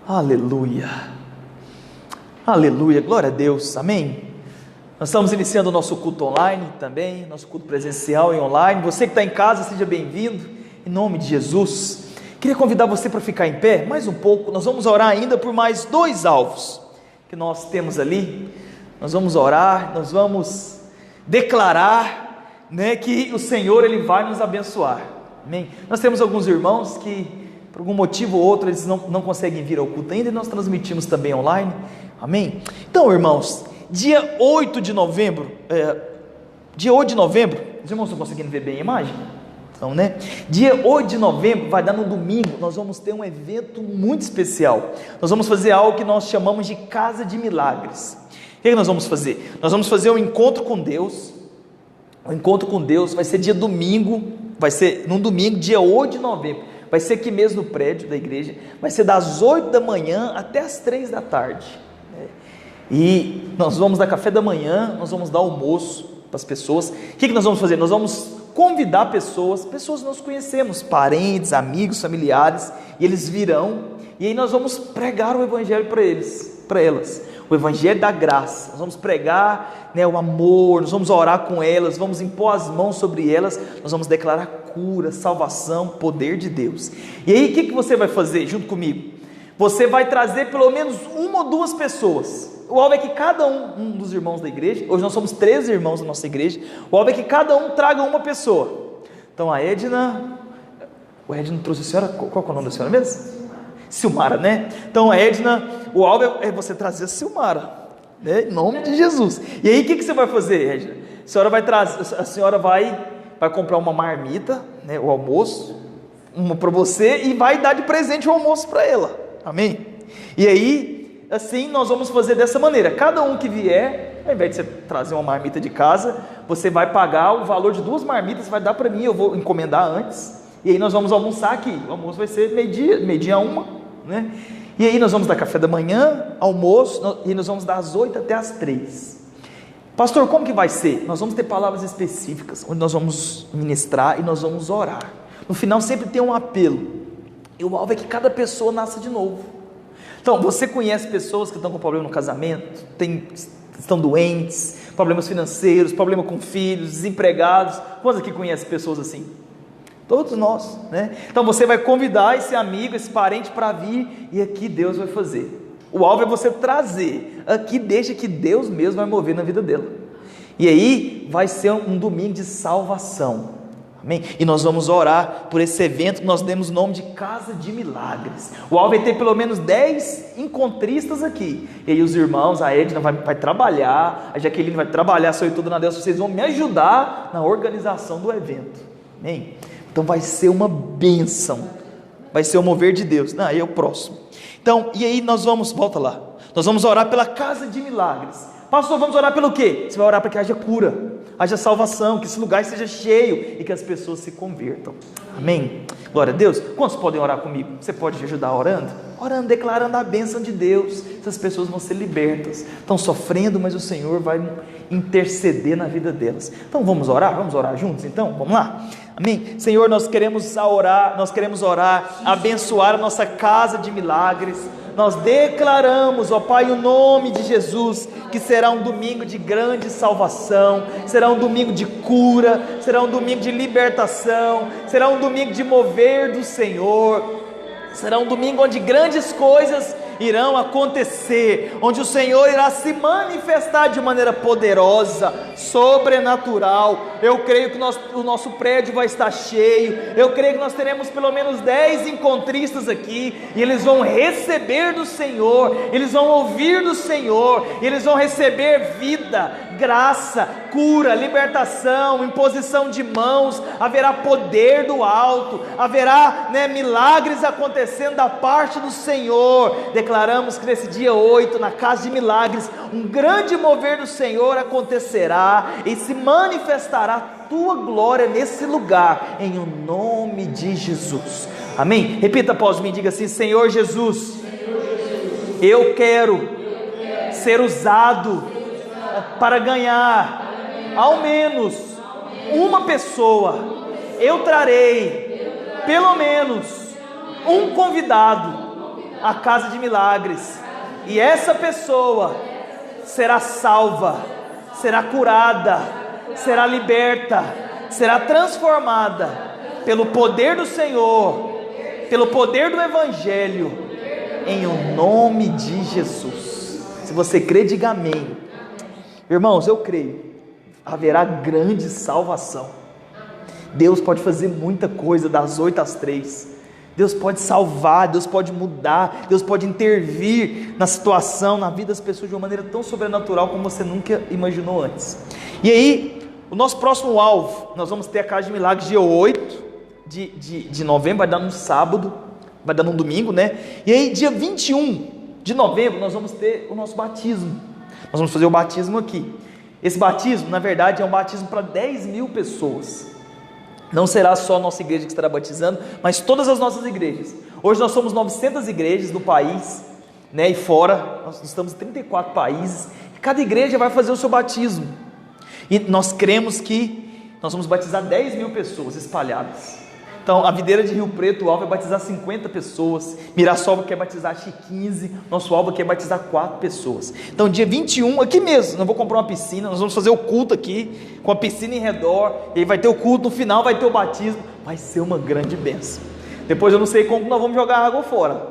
Aleluia, aleluia, glória a Deus, amém. Nós estamos iniciando o nosso culto online também, nosso culto presencial e online. Você que está em casa, seja bem-vindo, em nome de Jesus. Queria convidar você para ficar em pé mais um pouco. Nós vamos orar ainda por mais 2 alvos que nós temos ali. Nós vamos orar, nós vamos declarar, que o Senhor Ele vai nos abençoar, amém. Nós temos alguns irmãos que por algum motivo ou outro eles não conseguem vir ao culto ainda, e nós transmitimos também online, amém. Então, irmãos, dia 8 de novembro, os irmãos estão conseguindo ver bem a imagem? Então, dia 8 de novembro, vai dar no domingo, nós vamos ter um evento muito especial. Nós vamos fazer algo que nós chamamos de Casa de Milagres. O que nós vamos fazer? Nós vamos fazer um encontro com Deus. O encontro com Deus vai ser dia domingo, vai ser no domingo, dia 8 de novembro. Vai ser aqui mesmo no prédio da igreja. Vai ser das 8 da manhã até as 3 da tarde. E nós vamos dar café da manhã, nós vamos dar almoço para as pessoas. O que nós vamos fazer? Nós vamos convidar pessoas que nós conhecemos, parentes, amigos, familiares, e eles virão, e aí nós vamos pregar o evangelho para elas, o evangelho da graça. Nós vamos pregar, o amor, nós vamos orar com elas, vamos impor as mãos sobre elas, nós vamos declarar cura, salvação, poder de Deus. E aí o que você vai fazer junto comigo? Você vai trazer pelo menos 1 ou 2 pessoas. O alvo é que cada um dos irmãos da igreja, hoje nós somos 13 irmãos da nossa igreja, o alvo é que cada um traga uma pessoa. Então a Edna, o Edna trouxe a senhora, qual é o nome da senhora mesmo? Silmara, Então a Edna, o alvo é você trazer a Silmara, em nome de Jesus. E aí o que você vai fazer, Edna? A senhora vai comprar uma marmita, o almoço, uma para você, e vai dar de presente o almoço para ela, amém? E aí, assim nós vamos fazer dessa maneira, cada um que vier, ao invés de você trazer uma marmita de casa, você vai pagar o valor de 2 marmitas, vai dar para mim, eu vou encomendar antes, e aí nós vamos almoçar aqui, o almoço vai ser meio-dia 1, e aí nós vamos dar café da manhã, almoço, e nós vamos das 8 até as 3. Pastor, como que vai ser? Nós vamos ter palavras específicas, onde nós vamos ministrar e nós vamos orar. No final sempre tem um apelo, e o alvo é que cada pessoa nasça de novo. Então, você conhece pessoas que estão com problema no casamento, estão doentes, problemas financeiros, problema com filhos, desempregados. Quantos aqui conhecem pessoas assim? Todos nós, Então você vai convidar esse amigo, esse parente para vir, e aqui Deus vai fazer. O alvo é você trazer, aqui deixa que Deus mesmo vai mover na vida dela. E aí vai ser um domingo de salvação, amém? E nós vamos orar por esse evento que nós demos o nome de Casa de Milagres. O alvo é ter pelo menos 10 encontristas aqui. E aí os irmãos, a Edna vai trabalhar, a Jaqueline vai trabalhar, sou eu tudo na Deus, vocês vão me ajudar na organização do evento, amém? Então vai ser uma bênção, vai ser o mover de Deus. Aí é o próximo. Então, e aí nós vamos, volta lá, nós vamos orar pela Casa de Milagres. Pastor, vamos orar pelo quê? Você vai orar para que haja cura, haja salvação, que esse lugar esteja cheio e que as pessoas se convertam, amém? Glória a Deus. Quantos podem orar comigo? Você pode ajudar orando? Orando, declarando a bênção de Deus. Essas pessoas vão ser libertas, estão sofrendo, mas o Senhor vai interceder na vida delas. Então vamos orar juntos então? Vamos lá? Amém? Senhor, nós queremos orar, abençoar a nossa Casa de Milagres. Nós declaramos, ó Pai, o nome de Jesus, que será um domingo de grande salvação, será um domingo de cura, será um domingo de libertação, será um domingo de mover do Senhor, será um domingo onde grandes coisas irão acontecer, onde o Senhor irá se manifestar de maneira poderosa, sobrenatural. Eu creio que o nosso prédio vai estar cheio, eu creio que nós teremos pelo menos 10 encontristas aqui, e eles vão receber do Senhor, eles vão ouvir do Senhor, e eles vão receber vida, graça, cura, libertação, imposição de mãos, haverá poder do alto, haverá milagres acontecendo da parte do Senhor. Declaramos que nesse dia 8, na Casa de Milagres, um grande mover do Senhor acontecerá e se manifestará a tua glória nesse lugar, em o nome de Jesus, amém? Repita após mim, diga assim: Senhor Jesus, eu quero ser usado para ganhar ao menos uma pessoa. Eu trarei pelo menos um convidado à casa de milagres, e essa pessoa será salva, será curada, será liberta, será transformada pelo poder do Senhor, pelo poder do Evangelho, em o nome de Jesus. Se você crê, diga amém. Irmãos, eu creio, haverá grande salvação. Deus pode fazer muita coisa das 8 às 3. Deus pode salvar, Deus pode mudar, Deus pode intervir na situação, na vida das pessoas de uma maneira tão sobrenatural como você nunca imaginou antes. E aí, o nosso próximo alvo, nós vamos ter a Casa de Milagres dia 8 de novembro, vai dar no sábado, vai dar no domingo, né? E aí, dia 21 de novembro, nós vamos ter o nosso batismo. Nós vamos fazer o batismo aqui. Esse batismo, na verdade, é um batismo para 10 mil pessoas. Não será só a nossa igreja que estará batizando, mas todas as nossas igrejas. Hoje nós somos 900 igrejas no país, né, e fora, nós estamos em 34 países, e cada igreja vai fazer o seu batismo, e nós cremos que nós vamos batizar 10 mil pessoas espalhadas. Então, a videira de Rio Preto, o alvo é batizar 50 pessoas, Mirassol quer batizar 15, nosso alvo aqui é batizar 4 pessoas. Então, dia 21, aqui mesmo, nós vamos comprar uma piscina, nós vamos fazer o culto aqui, com a piscina em redor, e aí vai ter o culto, no final vai ter o batismo, vai ser uma grande bênção. Depois eu não sei como nós vamos jogar água fora,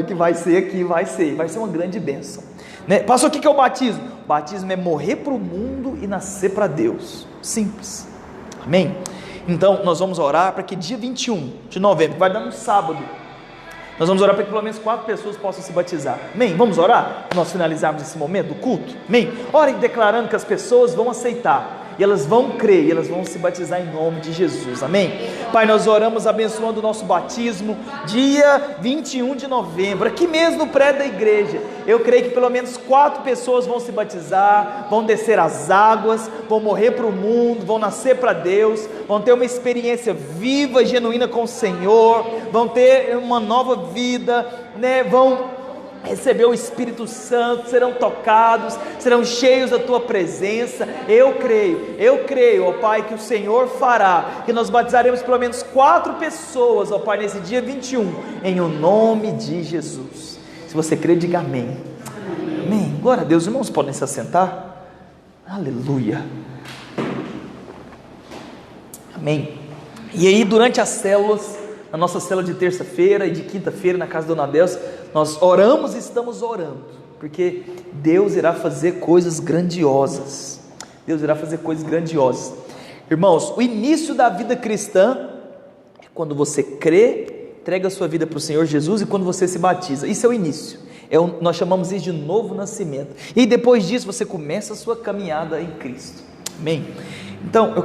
que vai ser aqui, vai ser uma grande bênção, né? Pastor, o que é o batismo? O batismo é morrer para o mundo e nascer para Deus, simples, amém? Então nós vamos orar para que dia 21 de novembro, que vai dar no sábado, nós vamos orar para que pelo menos 4 pessoas possam se batizar, amém? Vamos orar para nós finalizarmos esse momento do culto, amém? Orem declarando que as pessoas vão aceitar, e elas vão crer, e elas vão se batizar em nome de Jesus, amém? Pai, nós oramos abençoando o nosso batismo, dia 21 de novembro, aqui mesmo no prédio da igreja. Eu creio que pelo menos 4 pessoas vão se batizar, vão descer as águas, vão morrer para o mundo, vão nascer para Deus, vão ter uma experiência viva e genuína com o Senhor, vão ter uma nova vida, né? Vão receber o Espírito Santo, serão tocados, serão cheios da Tua presença. Eu creio, ó Pai, que o Senhor fará, que nós batizaremos pelo menos 4 pessoas, ó Pai, nesse dia 21, em o nome de Jesus. Se você crê, diga amém. Amém. Glória a Deus. Irmãos, podem se assentar. Aleluia. Amém. E aí, durante as células, na nossa célula de terça-feira e de quinta-feira na casa da Dona Deus, nós oramos e estamos orando, porque Deus irá fazer coisas grandiosas. Deus irá fazer coisas grandiosas. Irmãos, o início da vida cristã é quando você crê, entrega a sua vida para o Senhor Jesus, e quando você se batiza. Isso é o início. Nós chamamos isso de novo nascimento. E depois disso você começa a sua caminhada em Cristo. Amém? Então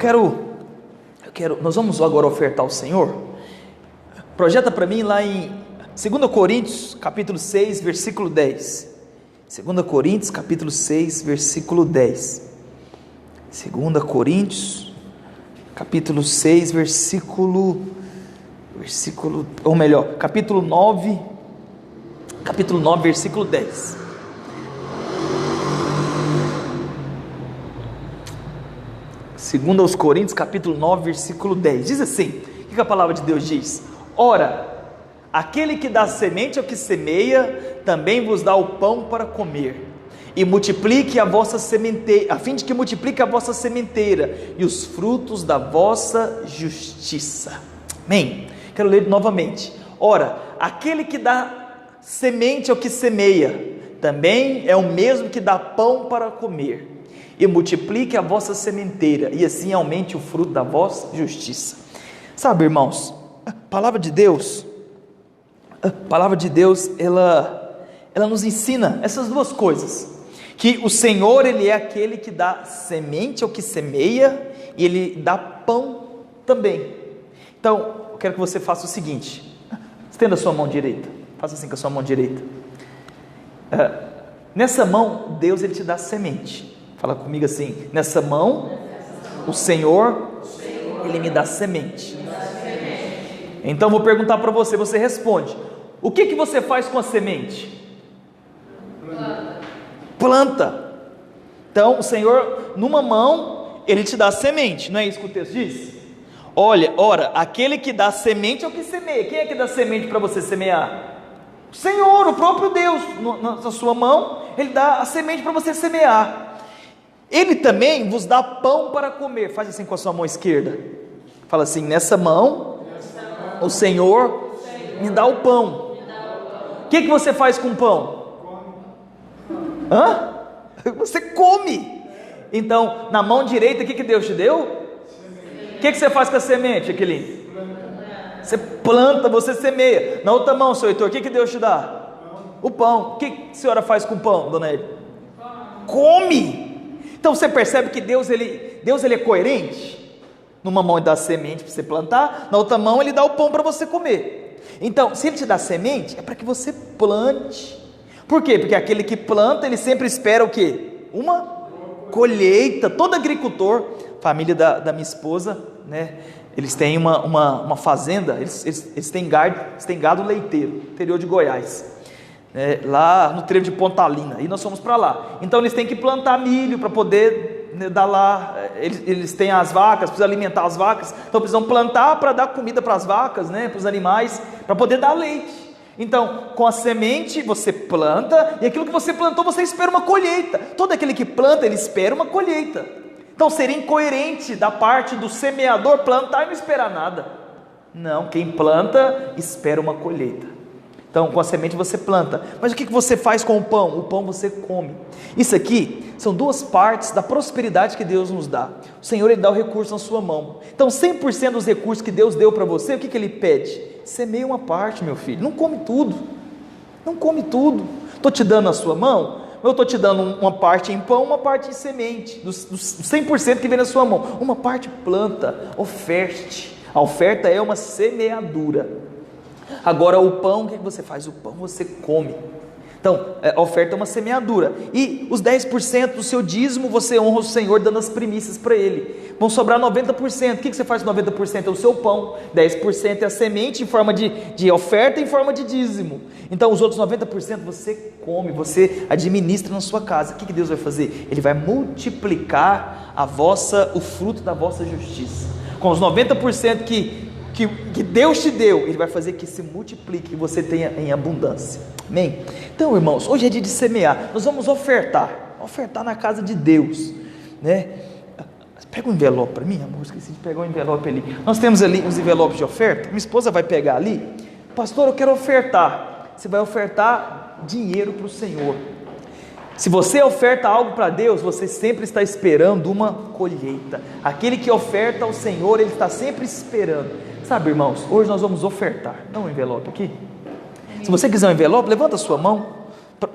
nós vamos agora ofertar ao Senhor. Projeta para mim lá em 2 Coríntios, capítulo 6, versículo 10. 2 Coríntios, capítulo 6, versículo 10. 2 Coríntios, capítulo 6, capítulo 9, versículo 10. Segundo aos Coríntios, capítulo 9, versículo 10. Diz assim, o que a palavra de Deus diz? Ora, aquele que dá semente ao que semeia, também vos dá o pão para comer, e multiplique a vossa sementeira, a fim de que multiplique a vossa sementeira e os frutos da vossa justiça. Amém? Quero ler novamente. Ora, aquele que dá semente ao que semeia, também é o mesmo que dá pão para comer, e multiplique a vossa sementeira, e assim aumente o fruto da vossa justiça. Sabe, irmãos, a palavra de Deus, ela nos ensina essas duas coisas, que o Senhor, Ele é aquele que dá semente ao que semeia, e Ele dá pão também. Então, eu quero que você faça o seguinte, estenda a sua mão direita, faça assim com a sua mão direita, nessa mão, Deus Ele te dá semente. Fala comigo assim, nessa mão, o Senhor, Ele me dá semente. Então vou perguntar para você, você responde, o que você faz com a semente? Planta. Então o Senhor, numa mão, Ele te dá semente, não é isso que o texto diz? Olha, ora, aquele que dá semente é o que semeia. Quem é que dá semente para você semear? O Senhor, o próprio Deus, na sua mão, Ele dá a semente para você semear. Ele também vos dá pão para comer. Faz assim com a sua mão esquerda. Fala assim: nessa mão, o Senhor me dá o pão. O que você faz com o pão? Hã? Você come. Então, na mão direita, o que Deus te deu? O que você faz com a semente, Aquilino? Você planta, você semeia. Na outra mão, seu Heitor, o que Deus te dá? O pão. O que a senhora faz com o pão, dona Eli? Come. Então você percebe que Deus ele é coerente. Numa mão ele dá a semente para você plantar, na outra mão ele dá o pão para você comer. Então, se ele te dá semente, é para que você plante. Por quê? Porque aquele que planta, ele sempre espera o quê? Uma colheita. Todo agricultor, família da minha esposa, né? Eles têm uma fazenda, eles têm gado leiteiro, interior de Goiás, lá no trevo de Pontalina, e nós fomos para lá. Então eles têm que plantar milho para poder, né, dar lá, eles têm as vacas, precisam alimentar as vacas, então precisam plantar para dar comida para as vacas, né, para os animais, para poder dar leite. Então, com a semente você planta, e aquilo que você plantou você espera uma colheita. Todo aquele que planta, ele espera uma colheita. Então seria incoerente da parte do semeador plantar e não esperar nada. Não, quem planta espera uma colheita. Então com a semente você planta, mas o que você faz com o pão? O pão você come. Isso aqui são duas partes da prosperidade que Deus nos dá. O Senhor ele dá o recurso na sua mão. Então 100% dos recursos que Deus deu para você, o que Ele pede? Semeia uma parte, meu filho, não come tudo. Não come tudo. Estou te dando a sua mão, eu estou te dando uma parte em pão, uma parte em semente, dos 100% que vem na sua mão, uma parte planta, oferte. A oferta é uma semeadura. Agora o pão, o que você faz? O pão você come. Então, a oferta é uma semeadura. E os 10% do seu dízimo, você honra o Senhor dando as primícias para Ele. Vão sobrar 90%. O que você faz com 90%? É o seu pão. 10% é a semente em forma de oferta, em forma de dízimo. Então, os outros 90% você come, você administra na sua casa. O que Deus vai fazer? Ele vai multiplicar o fruto da vossa justiça. Com os 90% que Deus te deu, Ele vai fazer que se multiplique, que você tenha em abundância. Amém? Então, irmãos, hoje é dia de semear. Nós vamos ofertar na casa de Deus, né? Pega um envelope para mim, amor, esqueci de pegar um envelope ali. Nós temos ali uns envelopes de oferta, minha esposa vai pegar ali. Pastor, eu quero ofertar. Você vai ofertar dinheiro para o Senhor. Se você oferta algo para Deus, você sempre está esperando uma colheita. Aquele que oferta ao Senhor, ele está sempre esperando. Sabe, irmãos, hoje nós vamos ofertar. Dá um envelope aqui. Se você quiser um envelope, levanta a sua mão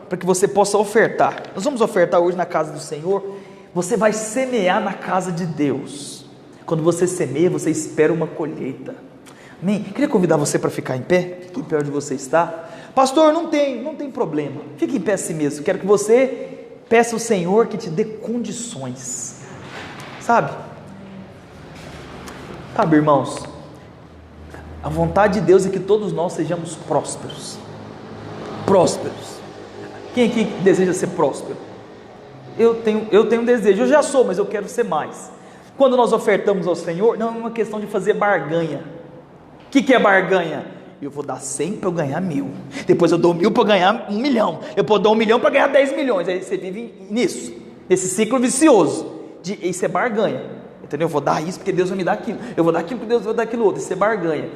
para que você possa ofertar. Nós vamos ofertar hoje na casa do Senhor. Você vai semear na casa de Deus. Quando você semeia, você espera uma colheita. Amém? Queria convidar você para ficar em pé. Fique em pé onde você está. Pastor, não tem problema. Fique em pé assim mesmo. Quero que você peça ao Senhor que te dê condições. Sabe, irmãos, a vontade de Deus é que todos nós sejamos prósperos. Quem aqui deseja ser próspero? Eu tenho um desejo, eu já sou, mas eu quero ser mais. Quando nós ofertamos ao Senhor, não é uma questão de fazer barganha. O que é barganha? Eu vou dar 100 para eu ganhar 1.000, depois eu dou 1.000 para eu ganhar 1 milhão, eu dou 1 milhão para ganhar 10 milhões, aí você vive nisso, nesse ciclo vicioso, isso é barganha, entendeu? Eu vou dar isso porque Deus vai me dar aquilo, eu vou dar aquilo porque Deus vai dar aquilo outro, isso é barganha.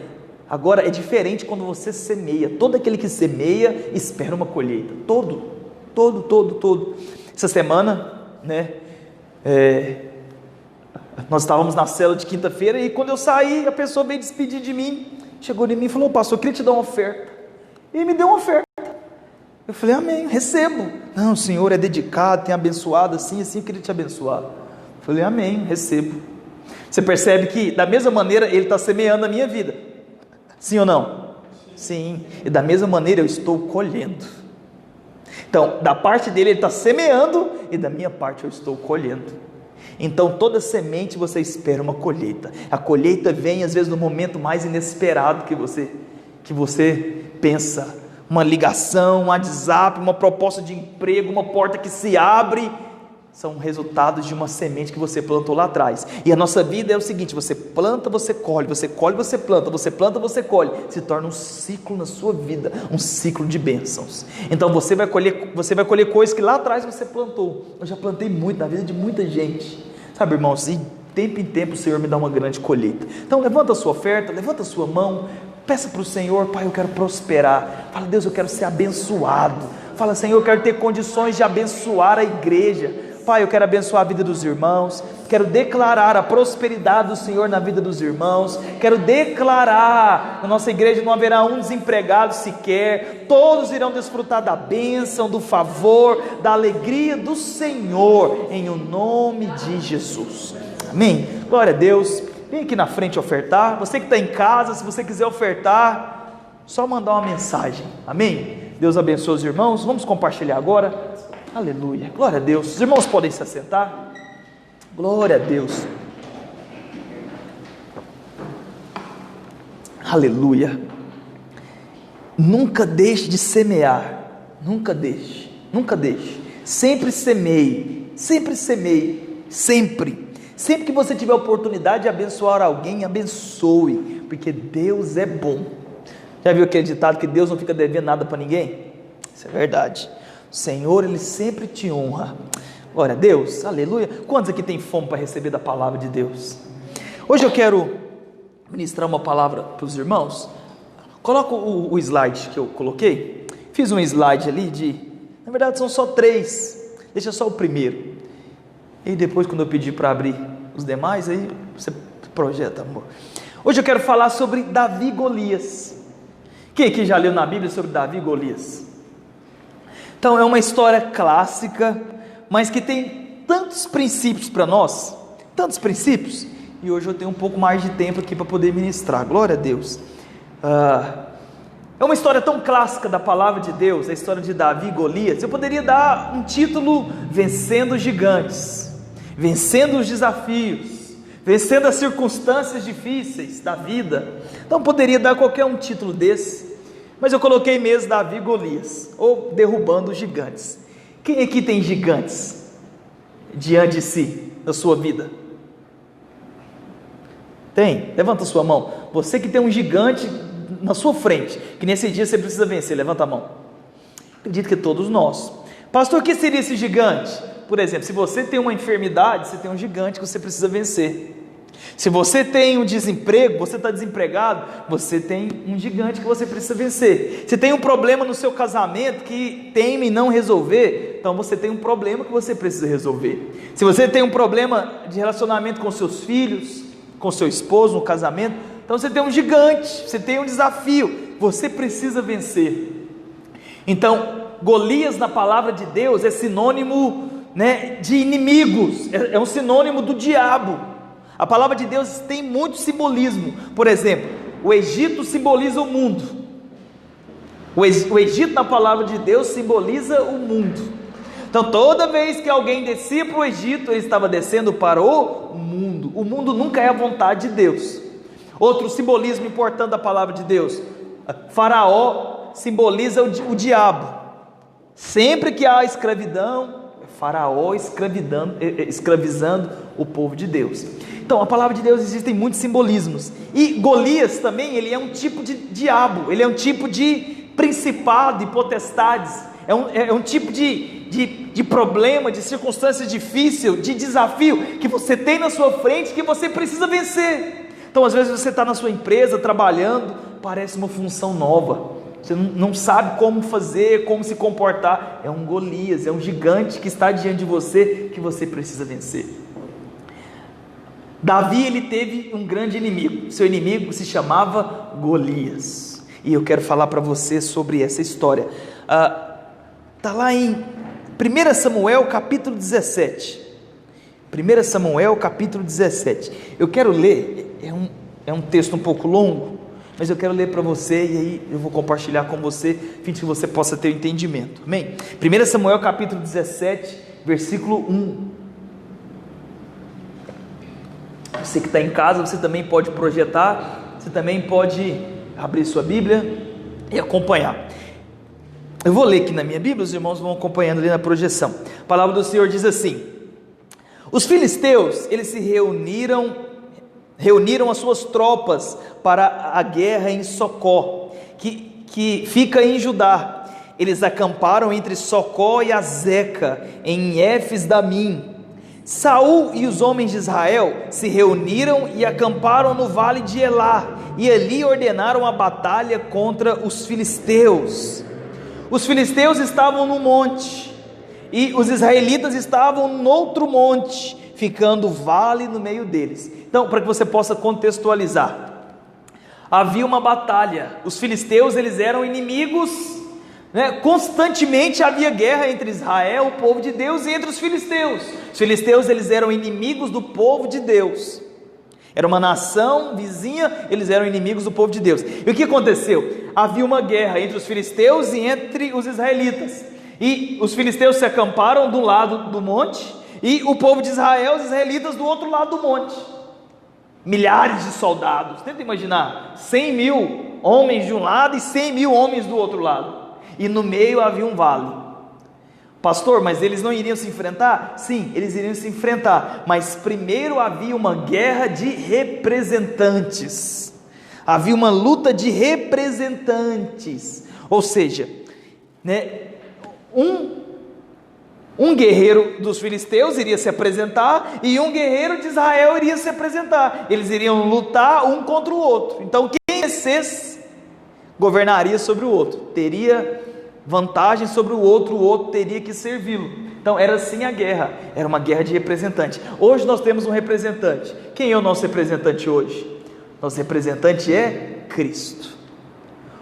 Agora é diferente quando você semeia. Todo aquele que semeia espera uma colheita, todo. Essa semana, né, nós estávamos na célula de quinta-feira, e quando eu saí, a pessoa veio despedir de mim, chegou em mim e falou: pastor, eu queria te dar uma oferta. E me deu uma oferta. Eu falei: amém, recebo. Não, o Senhor é dedicado, tem abençoado assim, eu queria te abençoar. Eu falei: amém, recebo. Você percebe que da mesma maneira Ele está semeando a minha vida, sim ou não? Sim. E da mesma maneira eu estou colhendo. Então, da parte dele Ele está semeando, e da minha parte eu estou colhendo. Então toda semente você espera uma colheita. A colheita vem às vezes no momento mais inesperado que você pensa. Uma ligação, um WhatsApp, uma proposta de emprego, uma porta que se abre. são resultados de uma semente que você plantou lá atrás. E a nossa vida é o seguinte: você planta, você colhe, você colhe, você planta, você planta, você colhe. Se torna um ciclo na sua vida, um ciclo de bênçãos. Então você vai colher coisas que lá atrás você plantou. Eu já plantei muito na vida de muita gente, sabe, irmãos? E tempo em tempo o Senhor me dá uma grande colheita. Então levanta a sua oferta, levanta a sua mão, peça para o Senhor: Pai, eu quero prosperar. Fala: Deus, eu quero ser abençoado. Fala: Senhor, eu quero ter condições de abençoar a igreja. Pai, eu quero abençoar a vida dos irmãos, quero declarar a prosperidade do Senhor na vida dos irmãos, quero declarar: na nossa igreja não haverá um desempregado sequer, todos irão desfrutar da bênção, do favor, da alegria do Senhor, em o nome de Jesus. Amém? Glória a Deus. Vem aqui na frente ofertar. Você que está em casa, se você quiser ofertar, só mandar uma mensagem. Amém? Deus abençoe os irmãos. Vamos compartilhar agora. Aleluia, glória a Deus. Os irmãos podem se assentar. Glória a Deus. Aleluia. Nunca deixe de semear. Nunca deixe. Nunca deixe. Sempre semeie. Sempre semeie. Sempre. Sempre que você tiver a oportunidade de abençoar alguém, abençoe, porque Deus é bom. Já viu aquele ditado que Deus não fica devendo nada para ninguém? Isso é verdade. O Senhor, Ele sempre te honra. Glória a Deus, aleluia. Quantos aqui tem fome para receber da palavra de Deus? Hoje eu quero ministrar uma palavra para os irmãos. Coloca o slide que eu coloquei. Fiz um slide ali na verdade são só 3. Deixa só o primeiro. E depois, quando eu pedir para abrir os demais, aí você projeta, amor. Hoje eu quero falar sobre Davi e Golias. Quem aqui já leu na Bíblia sobre Davi e Golias? Então é uma história clássica, mas que tem tantos princípios para nós, tantos princípios, e hoje eu tenho um pouco mais de tempo aqui para poder ministrar. Glória a Deus. É uma história tão clássica da palavra de Deus, a história de Davi e Golias. Eu poderia dar um título: Vencendo os Gigantes, vencendo os desafios, vencendo as circunstâncias difíceis da vida. Então poderia dar qualquer um título desse, mas eu coloquei mesmo Davi e Golias, ou derrubando os gigantes. Quem aqui tem gigantes diante de si, na sua vida? Tem? Levanta a sua mão. Você que tem um gigante na sua frente, que nesse dia você precisa vencer, levanta a mão. Acredito que todos nós. Pastor, o que seria esse gigante? Por exemplo, se você tem uma enfermidade, você tem um gigante que você precisa vencer. Se você tem um desemprego, você está desempregado, você tem um gigante que você precisa vencer. Se tem um problema no seu casamento que teme não resolver, então você tem um problema que você precisa resolver. Se você tem um problema de relacionamento com seus filhos, com seu esposo, no casamento, então você tem um gigante, você tem um desafio, você precisa vencer. Então, Golias na palavra de Deus é sinônimo, de inimigos, é um sinônimo do diabo. A palavra de Deus tem muito simbolismo. Por exemplo, o Egito simboliza o mundo. O Egito na palavra de Deus simboliza o mundo. Então toda vez que alguém descia para o Egito, ele estava descendo para o mundo. O mundo nunca é a vontade de Deus. Outro simbolismo importante da palavra de Deus: Faraó simboliza o diabo. Sempre que há escravidão, Faraó escravizando o povo de Deus. Então, a palavra de Deus existem muitos simbolismos. E Golias também, ele é um tipo de diabo, ele é um tipo de principado e potestades, é um tipo de problema, de circunstância difícil, de desafio que você tem na sua frente, que você precisa vencer. Então, às vezes você está na sua empresa, trabalhando, parece uma função nova, você não sabe como fazer, como se comportar. É um Golias, é um gigante que está diante de você, que você precisa vencer. Davi, ele teve um grande inimigo, seu inimigo se chamava Golias, e eu quero falar para você sobre essa história. Está lá em 1 Samuel capítulo 17, 1 Samuel capítulo 17, eu quero ler, é um texto um pouco longo, mas eu quero ler para você, e aí eu vou compartilhar com você, a fim de que você possa ter o entendimento, amém? 1 Samuel capítulo 17, versículo 1, você que está em casa, você também pode projetar, você também pode abrir sua Bíblia e acompanhar. Eu vou ler aqui na minha Bíblia, os irmãos vão acompanhando ali na projeção. A palavra do Senhor diz assim: Os filisteus, eles se reuniram as suas tropas para a guerra em Socó, que fica em Judá. Eles acamparam entre Socó e Azeca, em Éfes-Damim. Saul e os homens de Israel se reuniram e acamparam no vale de Elá, e ali ordenaram a batalha contra os filisteus. Os filisteus estavam no monte, e os israelitas estavam no outro monte, ficando o vale no meio deles. Então, para que você possa contextualizar, havia uma batalha. Os filisteus, eles eram inimigos, né? Constantemente havia guerra entre Israel, o povo de Deus, e entre os filisteus. Os filisteus, eles eram inimigos do povo de Deus. Era uma nação vizinha, eles eram inimigos do povo de Deus. E o que aconteceu? Havia uma guerra entre os filisteus e entre os israelitas. E os filisteus se acamparam do lado do monte, e o povo de Israel, os israelitas, do outro lado do monte. Milhares de soldados. Tenta imaginar, 100.000 homens de um lado e 100.000 homens do outro lado. E no meio havia um vale. Pastor, mas eles não iriam se enfrentar? Sim, eles iriam se enfrentar, mas primeiro havia uma guerra de representantes. Havia uma luta de representantes. Ou seja, né, um guerreiro dos filisteus iria se apresentar e um guerreiro de Israel iria se apresentar. Eles iriam lutar um contra o outro. Então quem vencesse governaria sobre o outro, teria vantagem sobre o outro teria que servi-lo. Então era assim a guerra, era uma guerra de representante. Hoje nós temos um representante. Quem é o nosso representante hoje? Nosso representante é Cristo.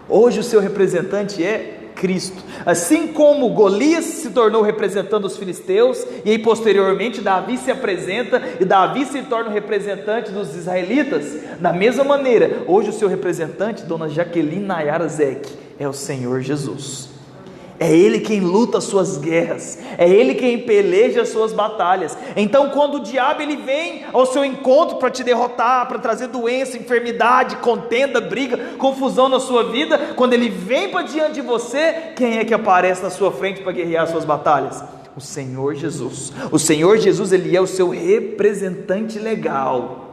Hoje o seu representante é Cristo. Assim como Golias se tornou representante dos filisteus, e aí posteriormente Davi se apresenta, e Davi se torna o representante dos israelitas, da mesma maneira, hoje o seu representante, dona Jaqueline Nayara Zec, é o Senhor Jesus. É Ele quem luta as suas guerras, é Ele quem peleja as suas batalhas. Então quando o diabo ele vem ao seu encontro para te derrotar, para trazer doença, enfermidade, contenda, briga, confusão na sua vida, quando ele vem para diante de você, quem é que aparece na sua frente para guerrear as suas batalhas? O Senhor Jesus. O Senhor Jesus, Ele é o seu representante legal.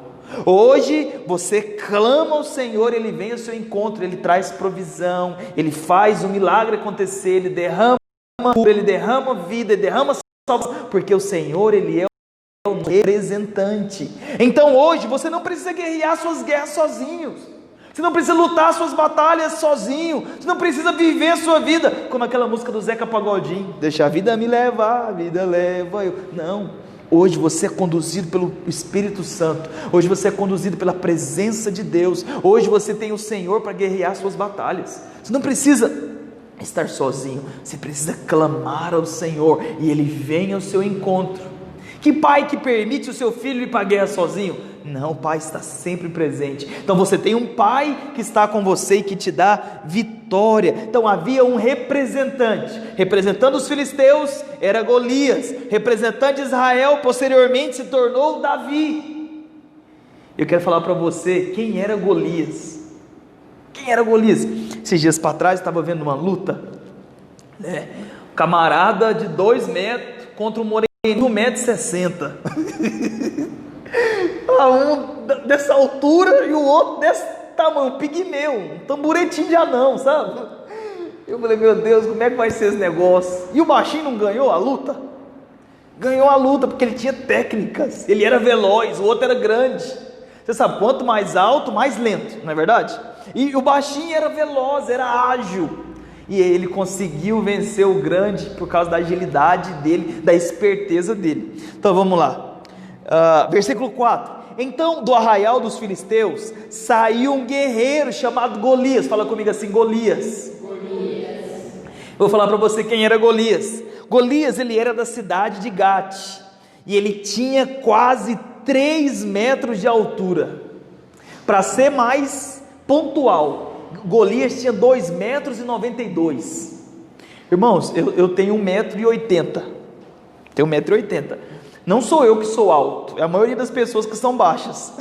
Hoje você clama ao Senhor, Ele vem ao seu encontro, Ele traz provisão, Ele faz o milagre acontecer, Ele derrama cura, Ele derrama vida, Ele derrama salvação, porque o Senhor, Ele é o representante. Então hoje você não precisa guerrear suas guerras sozinhos, você não precisa lutar suas batalhas sozinho, você não precisa viver a sua vida, como aquela música do Zeca Pagodinho, deixa a vida me levar, a vida leva eu. Não. Hoje você é conduzido pelo Espírito Santo, hoje você é conduzido pela presença de Deus, hoje você tem o Senhor para guerrear suas batalhas. Você não precisa estar sozinho, você precisa clamar ao Senhor e Ele vem ao seu encontro. Que pai que permite o seu filho ir para a guerra sozinho? Não, o pai está sempre presente. Então você tem um pai que está com você e que te dá vitória. Então havia um representante, representando os filisteus era Golias, representante de Israel posteriormente se tornou Davi. Eu quero falar para você quem era Golias. Quem era Golias? Esses dias para trás eu estava vendo uma luta, né? Camarada de 2 metros contra um moreninho de 1,60 m. Um dessa altura e o outro desse tamanho, pigmeu, um tamburetinho de anão, sabe? Eu falei, meu Deus, como é que vai ser esse negócio? E o baixinho não ganhou a luta? Ganhou a luta porque ele tinha técnicas, ele era veloz, o outro era grande. Você sabe, quanto mais alto, mais lento, não é verdade? E o baixinho era veloz, era ágil. E ele conseguiu vencer o grande por causa da agilidade dele, da esperteza dele. Então vamos lá, versículo 4. Então do arraial dos filisteus saiu um guerreiro chamado Golias. Fala comigo assim, Golias. Vou falar para você quem era Golias. Golias, ele era da cidade de Gate, e ele tinha quase 3 metros de altura. Para ser mais pontual, Golias tinha 2,92 m. Irmãos, eu tenho 1,80 m. Tenho 1,80 m. Não sou eu que sou alto, é a maioria das pessoas que são baixas.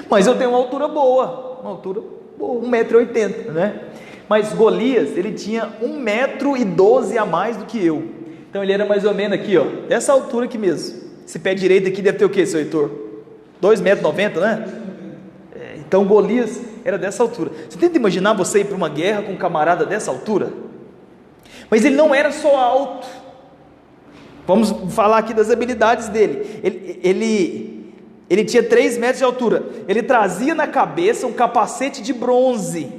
Mas eu tenho uma altura boa, 1,80 m, né? Mas Golias, ele tinha 1,12 m a mais do que eu. Então ele era mais ou menos aqui, ó, dessa altura aqui mesmo. Esse pé direito aqui deve ter o que, seu Heitor? 2,90 m, né? Então Golias era dessa altura. Você tenta imaginar você ir para uma guerra com um camarada dessa altura? Mas ele não era só alto. Vamos falar aqui das habilidades dele. Ele tinha 3 metros de altura. Ele trazia na cabeça um capacete de bronze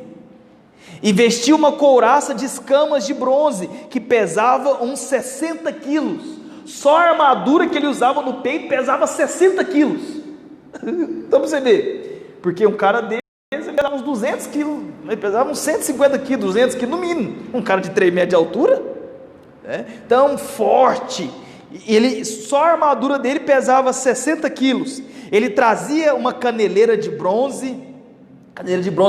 e vestia uma couraça de escamas de bronze que pesava uns 60 quilos. Só a armadura que ele usava no peito pesava 60 quilos. Então você vê, porque um cara dele pesava uns 200 quilos, ele pesava uns 150 quilos, 200 quilos no mínimo. Um cara de 3 metros de altura, tão forte. Só a armadura dele pesava 60 quilos. Ele trazia uma caneleira de bronze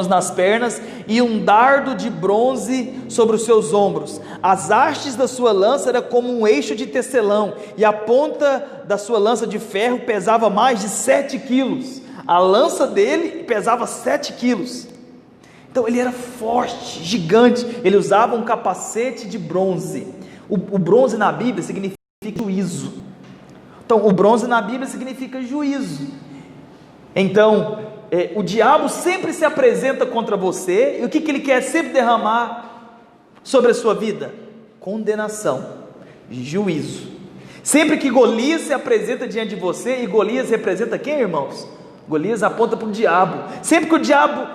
nas pernas e um dardo de bronze sobre os seus ombros. As hastes da sua lança era como um eixo de tecelão, e a ponta da sua lança de ferro pesava mais de 7 quilos. A lança dele pesava 7 quilos. Então ele era forte, gigante. Ele usava um capacete de bronze. O bronze na Bíblia significa juízo. Então o bronze na Bíblia significa juízo. Então o diabo sempre se apresenta contra você, e o que ele quer sempre derramar sobre a sua vida? Condenação, juízo. Sempre que Golias se apresenta diante de você, e Golias representa quem, irmãos? Golias aponta para o diabo. Sempre que o diabo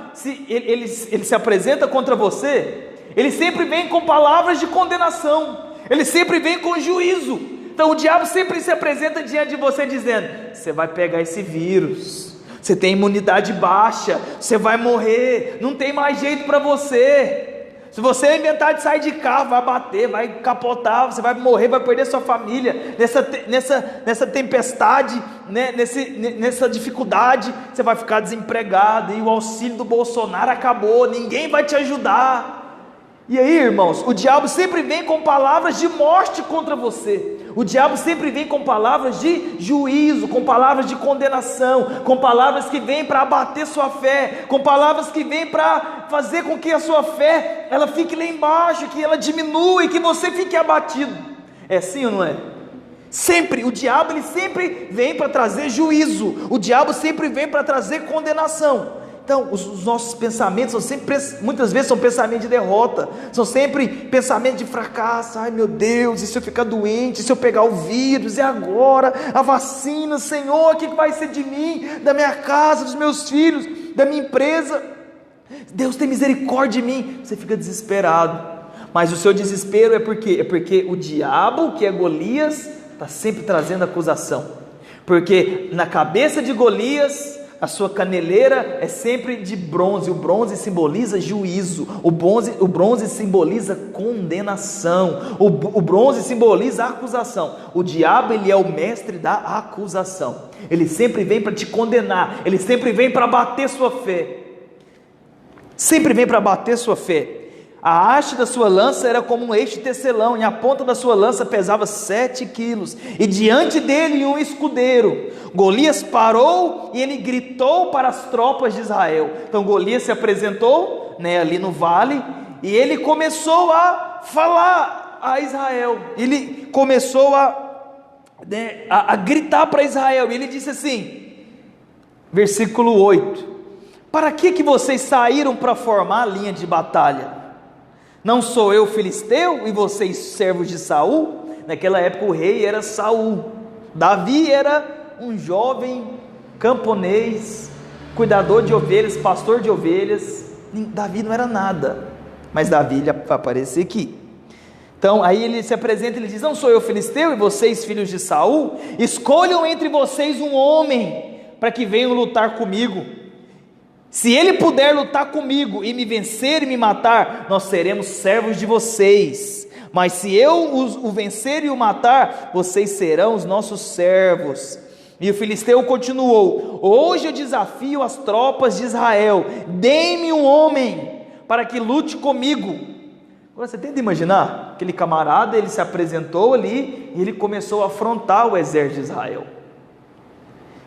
ele se apresenta contra você, ele sempre vem com palavras de condenação, ele sempre vem com juízo. Então o diabo sempre se apresenta diante de você dizendo: você vai pegar esse vírus, você tem imunidade baixa, você vai morrer, não tem mais jeito para você. Se você inventar de sair de carro, vai bater, vai capotar, você vai morrer, vai perder sua família, nessa tempestade, né? nessa dificuldade, você vai ficar desempregado, e o auxílio do Bolsonaro acabou, ninguém vai te ajudar. E aí, irmãos, o diabo sempre vem com palavras de morte contra você. O diabo sempre vem com palavras de juízo, com palavras de condenação, com palavras que vêm para abater sua fé, com palavras que vêm para fazer com que a sua fé ela fique lá embaixo, que ela diminua e que você fique abatido. É assim ou não é? Sempre, o diabo ele sempre vem para trazer juízo, o diabo sempre vem para trazer condenação. Então, os nossos pensamentos são sempre, muitas vezes são pensamentos de derrota, são sempre pensamentos de fracasso. Ai meu Deus, e se eu ficar doente, se eu pegar o vírus, e agora, a vacina, Senhor, o que vai ser de mim, da minha casa, dos meus filhos, da minha empresa? Deus tem misericórdia de mim. Você fica desesperado, mas o seu desespero é porque o diabo, que é Golias, está sempre trazendo acusação, porque na cabeça de Golias, a sua caneleira é sempre de bronze. O bronze simboliza juízo, o bronze simboliza condenação, o bronze simboliza acusação. O diabo ele é o mestre da acusação, ele sempre vem para te condenar, ele sempre vem para abater sua fé, sempre vem para abater sua fé. A haste da sua lança era como um eixo de tecelão, e a ponta da sua lança pesava 7 quilos, e diante dele um escudeiro. Golias parou e ele gritou para as tropas de Israel. Então Golias se apresentou, ali no vale, e ele começou a falar a Israel, ele começou a gritar para Israel, e ele disse assim, versículo 8: para que vocês saíram para formar a linha de batalha? Não sou eu filisteu e vocês servos de Saul? Naquela época o rei era Saul. Davi era um jovem camponês, cuidador de ovelhas, pastor de ovelhas. Davi não era nada, mas Davi vai aparecer aqui. Então aí ele se apresenta, ele diz: não sou eu filisteu e vocês filhos de Saul? Escolham entre vocês um homem para que venham lutar comigo. Se ele puder lutar comigo e me vencer e me matar, nós seremos servos de vocês. Mas se eu o vencer e o matar, vocês serão os nossos servos. E o filisteu continuou: hoje eu desafio as tropas de Israel, deem-me um homem para que lute comigo. Agora você tenta imaginar, aquele camarada, ele se apresentou ali, e ele começou a afrontar o exército de Israel.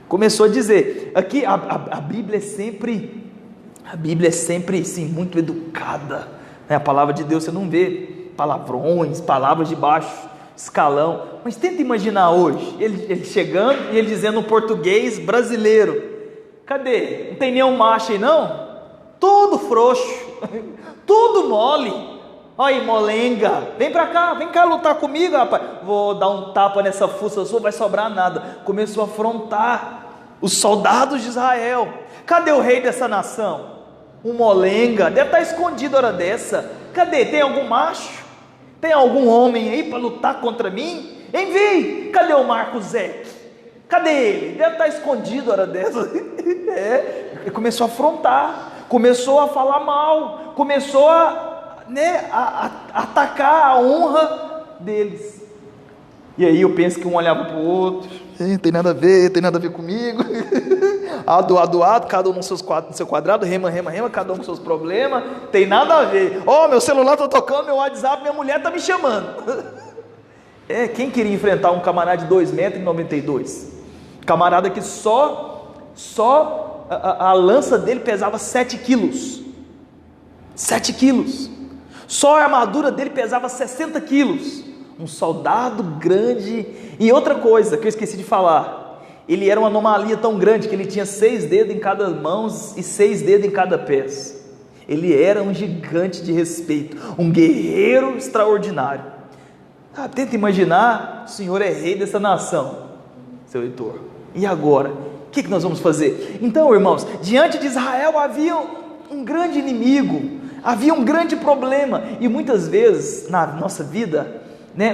Começou a dizer, aqui a Bíblia é sempre sim, muito educada, né? A palavra de Deus, você não vê palavrões, palavras de baixo, escalão. Mas tenta imaginar hoje, ele chegando e ele dizendo um português brasileiro: cadê? Não tem nenhum macho aí não? Tudo frouxo, tudo mole. Olha aí, molenga, vem pra cá, vem cá lutar comigo, rapaz. Vou dar um tapa nessa fuça sua, vai sobrar nada. Começou a afrontar os soldados de Israel. Cadê o rei dessa nação? Um molenga, deve estar escondido hora dessa. Cadê? Tem algum macho? Tem algum homem aí para lutar contra mim? Envie! Cadê o Marco Zec? Cadê ele? Deve estar escondido hora dessa. Ele começou a afrontar, começou a falar mal, começou a atacar a honra deles. E aí eu penso que um olhava para o outro: tem nada a ver comigo. Ado, cada um no seu quadrado, rema, cada um com seus problemas, tem nada a ver. Meu celular está tocando, meu WhatsApp, minha mulher está me chamando. Quem queria enfrentar um camarada de 2,92 m? Camarada que só a lança dele pesava 7 quilos. 7 quilos. Só a armadura dele pesava 60 quilos. Um soldado grande. E outra coisa que eu esqueci de falar: ele era uma anomalia tão grande que ele tinha 6 dedos em cada mão e 6 dedos em cada pé. Ele era um gigante de respeito, um guerreiro extraordinário. Tenta imaginar: o Senhor é rei dessa nação, seu Heitor. E agora? O que nós vamos fazer? Então, irmãos, diante de Israel havia um grande inimigo, havia um grande problema. E muitas vezes na nossa vida,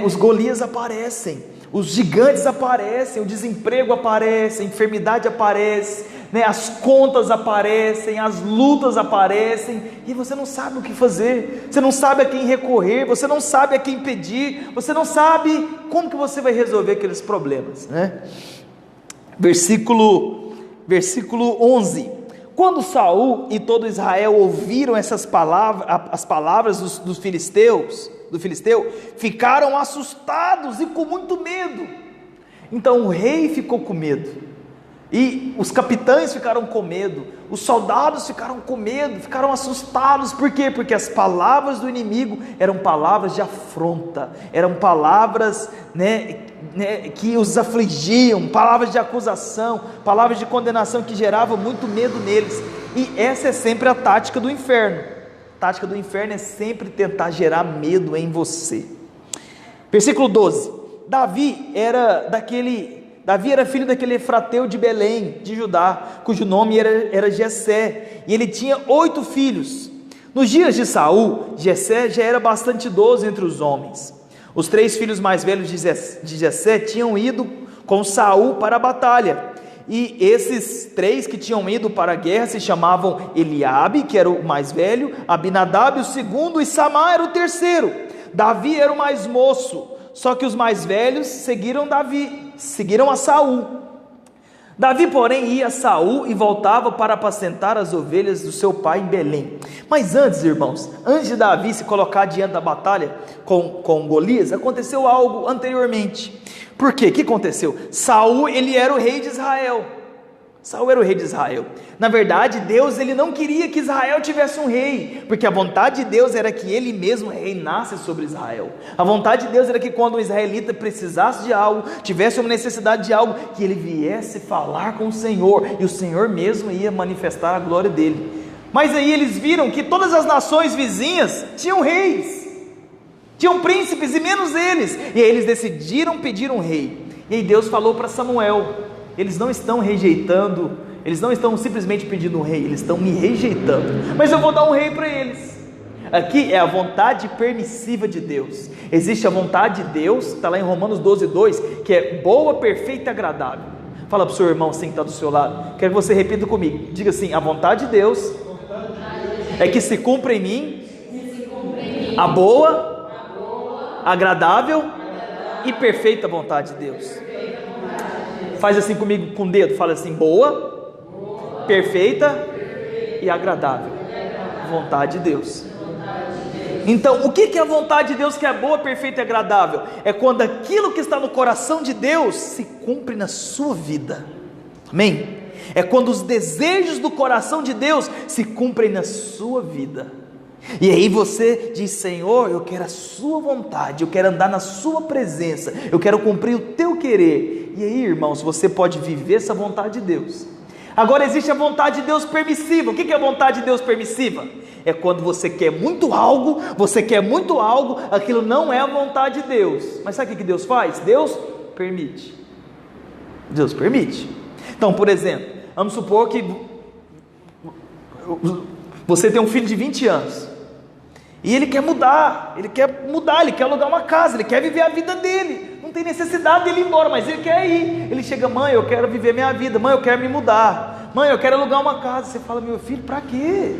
os Golias aparecem, os gigantes aparecem, o desemprego aparece, a enfermidade aparece, as contas aparecem, as lutas aparecem, e você não sabe o que fazer, você não sabe a quem recorrer, você não sabe a quem pedir, você não sabe como que você vai resolver aqueles problemas, Versículo 11: quando Saul e todo Israel ouviram essas palavras, as palavras do filisteu, ficaram assustados e com muito medo. Então o rei ficou com medo, e os capitães ficaram com medo, os soldados ficaram com medo, ficaram assustados. Por quê? Porque as palavras do inimigo eram palavras de afronta, eram palavras que os afligiam, palavras de acusação, palavras de condenação que geravam muito medo neles. E essa é sempre a tática do inferno. A tática do inferno é sempre tentar gerar medo em você. Versículo 12: Davi era filho daquele Efrateu de Belém, de Judá, cujo nome era Jessé, e ele tinha 8 filhos. Nos dias de Saul, Jessé já era bastante idoso entre os homens. Os 3 filhos mais velhos de Jessé tinham ido com Saul para a batalha, e esses 3 que tinham ido para a guerra se chamavam Eliabe, que era o mais velho, Abinadab o segundo, e Samá era o terceiro. Davi era o mais moço, só que os mais velhos seguiram a Saul. Davi, porém, ia a Saul e voltava para apacentar as ovelhas do seu pai em Belém. Mas antes, irmãos, antes de Davi se colocar diante da batalha com Golias, aconteceu algo anteriormente. Por quê? O que aconteceu? Saul, ele era o rei de Israel. Na verdade, Deus, ele não queria que Israel tivesse um rei, porque a vontade de Deus era que ele mesmo reinasse sobre Israel. A vontade de Deus era que quando um israelita precisasse de algo, tivesse uma necessidade de algo, que ele viesse falar com o Senhor, e o Senhor mesmo ia manifestar a glória dele. Mas aí eles viram que todas as nações vizinhas tinham reis, tinham príncipes, e menos eles, e aí eles decidiram pedir um rei. E aí Deus falou para Samuel: eles não estão rejeitando, eles não estão simplesmente pedindo um rei, eles estão me rejeitando, mas eu vou dar um rei para eles. Aqui é a vontade permissiva de Deus. Existe a vontade de Deus, está lá em Romanos 12:2, que é boa, perfeita e agradável. Fala para o seu irmão assim que está do seu lado, quero que você repita comigo, diga assim: a vontade de Deus é que se cumpra em mim a boa, agradável e perfeita vontade de Deus. Faz assim comigo com o dedo, fala assim: boa, perfeita e agradável vontade de Deus. Então, o que é a vontade de Deus que é boa, perfeita e agradável? É quando aquilo que está no coração de Deus se cumpre na sua vida. Amém? É quando os desejos do coração de Deus se cumprem na sua vida. E aí você diz: Senhor, eu quero a sua vontade, eu quero andar na sua presença, eu quero cumprir o teu querer. E aí, irmãos, você pode viver essa vontade de Deus. Agora existe a vontade de Deus permissiva. O que é a vontade de Deus permissiva? É quando você quer muito algo, aquilo não é a vontade de Deus. Mas sabe o que Deus faz? Deus permite. Deus permite. Então, por exemplo, vamos supor que você tem um filho de 20 anos e ele quer mudar, ele quer alugar uma casa, ele quer viver a vida dele, não tem necessidade dele ir embora, mas ele quer ir. Ele chega: mãe, eu quero viver minha vida, mãe, eu quero me mudar, mãe, eu quero alugar uma casa. Você fala: meu filho, para quê?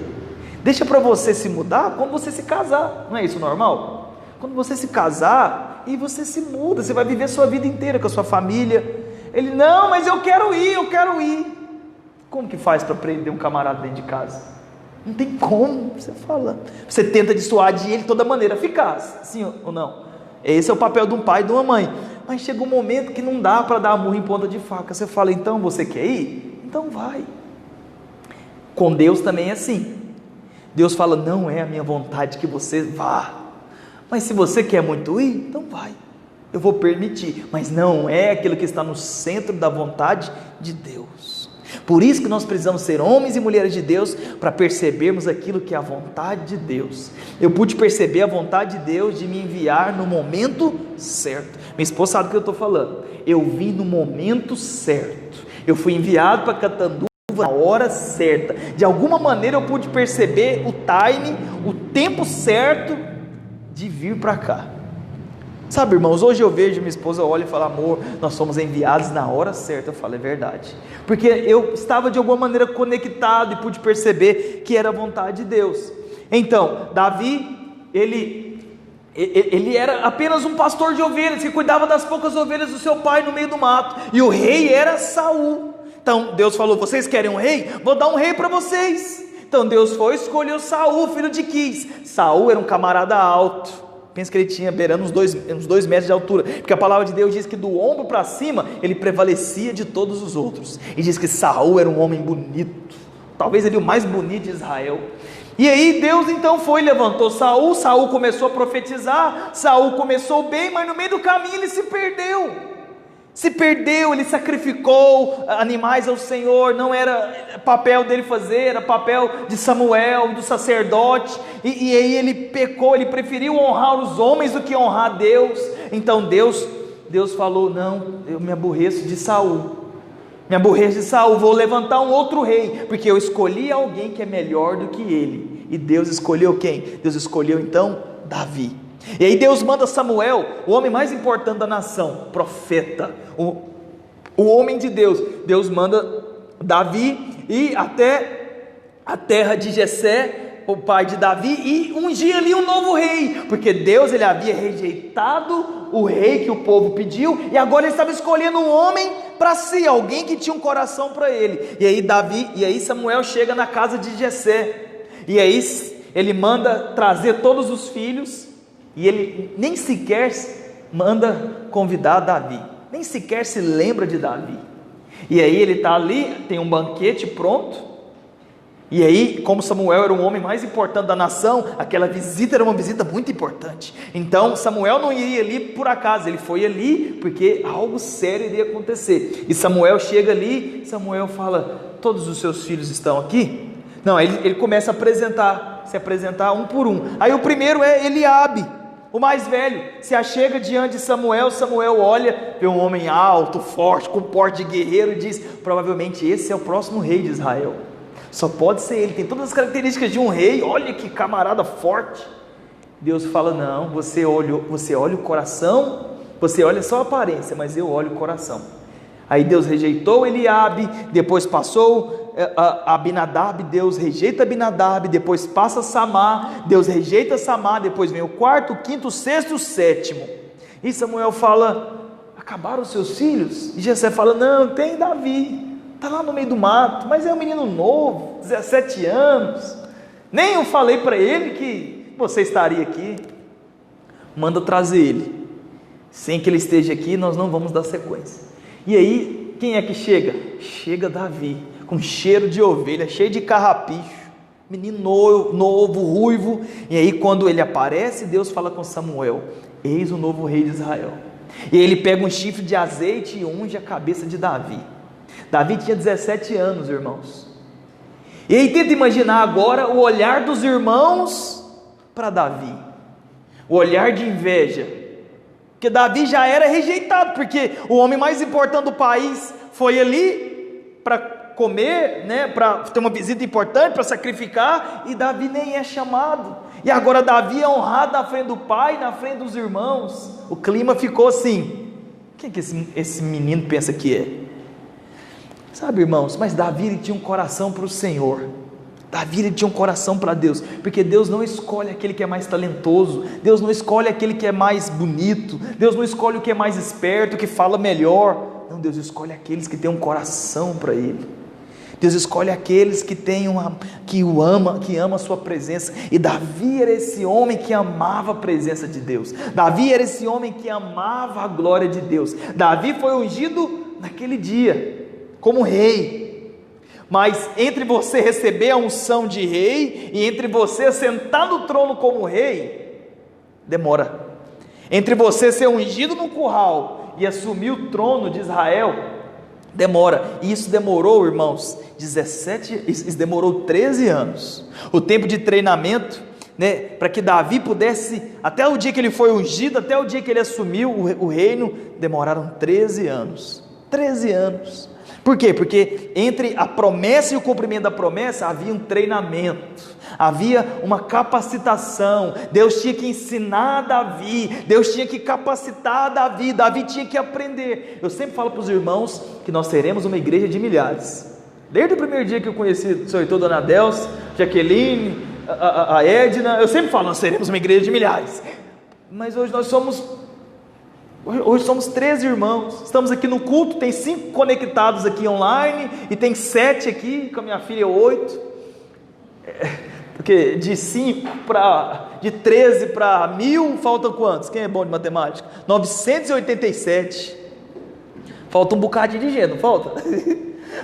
Deixa para você se mudar quando você se casar. Não é isso normal? Quando você se casar e você se muda, você vai viver a sua vida inteira com a sua família. Ele: não, mas eu quero ir. Como que faz para prender um camarada dentro de casa? Não tem como. Você fala, você tenta dissuadir ele de toda maneira eficaz, sim ou não? Esse é o papel de um pai e de uma mãe. Mas chega um momento que não dá para dar murro em ponta de faca. Você fala: então você quer ir? Então vai. Com Deus também é assim. Deus fala: não é a minha vontade que você vá, mas se você quer muito ir, então vai, eu vou permitir, mas não é aquilo que está no centro da vontade de Deus. Por isso que nós precisamos ser homens e mulheres de Deus, para percebermos aquilo que é a vontade de Deus. Eu pude perceber a vontade de Deus de me enviar no momento certo. Minha esposa sabe do que eu estou falando. Eu vim no momento certo, eu fui enviado para Catanduva na hora certa. De alguma maneira eu pude perceber o timing, o tempo certo de vir para cá. Sabe, irmãos, hoje eu vejo minha esposa olha e fala: amor, nós somos enviados na hora certa. Eu falo: é verdade, porque eu estava de alguma maneira conectado e pude perceber que era a vontade de Deus. Então, Davi, ele era apenas um pastor de ovelhas, que cuidava das poucas ovelhas do seu pai no meio do mato, e o rei era Saul. Então Deus falou: vocês querem um rei? Vou dar um rei para vocês. Então Deus foi e escolheu Saul, filho de Quis. Saul era um camarada alto, pensa que ele tinha beirando uns 2 metros de altura, porque a palavra de Deus diz que do ombro para cima ele prevalecia de todos os outros, e diz que Saul era um homem bonito, talvez ele o mais bonito de Israel. E aí Deus então foi e levantou Saul. Saul começou a profetizar, Saul começou bem, mas no meio do caminho ele se perdeu, ele sacrificou animais ao Senhor. Não era papel dele fazer, era papel de Samuel, do sacerdote, e aí ele pecou, ele preferiu honrar os homens do que honrar Deus. Então Deus falou: não, eu me aborreço de Saul, vou levantar um outro rei, porque eu escolhi alguém que é melhor do que ele. E Deus escolheu quem? Deus escolheu então Davi. E aí Deus manda Samuel, o homem mais importante da nação, profeta, o homem de Deus. Deus manda Davi ir até a terra de Jessé, o pai de Davi, e ungir ali um novo rei, porque Deus ele havia rejeitado o rei que o povo pediu, e agora ele estava escolhendo um homem para si, alguém que tinha um coração para ele. E aí Samuel chega na casa de Jessé, e aí ele manda trazer todos os filhos, e ele nem sequer manda convidar Davi, nem sequer se lembra de Davi. E aí ele está ali, tem um banquete pronto, e aí, como Samuel era o homem mais importante da nação, aquela visita era uma visita muito importante. Então Samuel não iria ali por acaso, ele foi ali porque algo sério iria acontecer. E Samuel chega ali, Samuel fala: todos os seus filhos estão aqui? Não, ele começa a se apresentar um por um. Aí o primeiro é Eliabe, o mais velho, se achega diante de Samuel. Samuel olha, vê um homem alto, forte, com porte de guerreiro, e diz: provavelmente esse é o próximo rei de Israel, só pode ser ele, tem todas as características de um rei, olha que camarada forte. Deus fala: não, você olha o coração, você olha só a aparência, mas eu olho o coração. Aí Deus rejeitou Eliabe, depois passou Abinadab, Deus rejeita Abinadab, depois passa Samar, Deus rejeita Samar, depois vem o quarto, o quinto, o sexto e o sétimo. E Samuel fala: acabaram os seus filhos? E Jessé fala: não, tem Davi, está lá no meio do mato, mas é um menino novo, 17 anos, nem eu falei para ele que você estaria aqui. Manda trazer ele, sem que ele esteja aqui nós não vamos dar sequência. E aí, quem é que chega? Chega Davi, com cheiro de ovelha, cheio de carrapicho, menino novo, ruivo. E aí quando ele aparece, Deus fala com Samuel: eis o novo rei de Israel. E ele pega um chifre de azeite e unge a cabeça de Davi. Davi tinha 17 anos, irmãos. E aí tenta imaginar agora o olhar dos irmãos para Davi, o olhar de inveja, porque Davi já era rejeitado, porque o homem mais importante do país foi ali para comer, né, para ter uma visita importante, para sacrificar, e Davi nem é chamado. E agora Davi é honrado na frente do pai, na frente dos irmãos. O clima ficou assim: quem que esse menino pensa que é? Sabe, irmãos, mas Davi ele tinha um coração para o Senhor. Davi ele tinha um coração para Deus, porque Deus não escolhe aquele que é mais talentoso, Deus não escolhe aquele que é mais bonito, Deus não escolhe o que é mais esperto, que fala melhor. Não, Deus escolhe aqueles que têm um coração para Ele. Deus escolhe aqueles que ama a sua presença. E Davi era esse homem que amava a presença de Deus. Davi era esse homem que amava a glória de Deus. Davi foi ungido naquele dia como rei. Mas entre você receber a unção de rei e entre você sentar no trono como rei, demora. Entre você ser ungido no curral e assumir o trono de Israel, demora. E isso demorou, irmãos, isso demorou 13 anos. O tempo de treinamento, né, para que Davi pudesse, até o dia que ele foi ungido, até o dia que ele assumiu o reino, demoraram 13 anos. 13 anos. Por quê? Porque entre a promessa e o cumprimento da promessa havia um treinamento, havia uma capacitação. Deus tinha que ensinar Davi, Deus tinha que capacitar Davi, Davi tinha que aprender. Eu sempre falo para os irmãos que nós seremos uma igreja de milhares. Desde o primeiro dia que eu conheci o seu Heitor, Dona Delce, Jaqueline, a Edna, eu sempre falo: nós seremos uma igreja de milhares. Mas hoje nós somos 13 irmãos, estamos aqui no culto, tem 5 conectados aqui online, e tem 7 aqui, com a minha filha 8, porque de 13 para 1000, faltam quantos? Quem é bom de matemática? 987, falta um bocadinho de gente, não falta?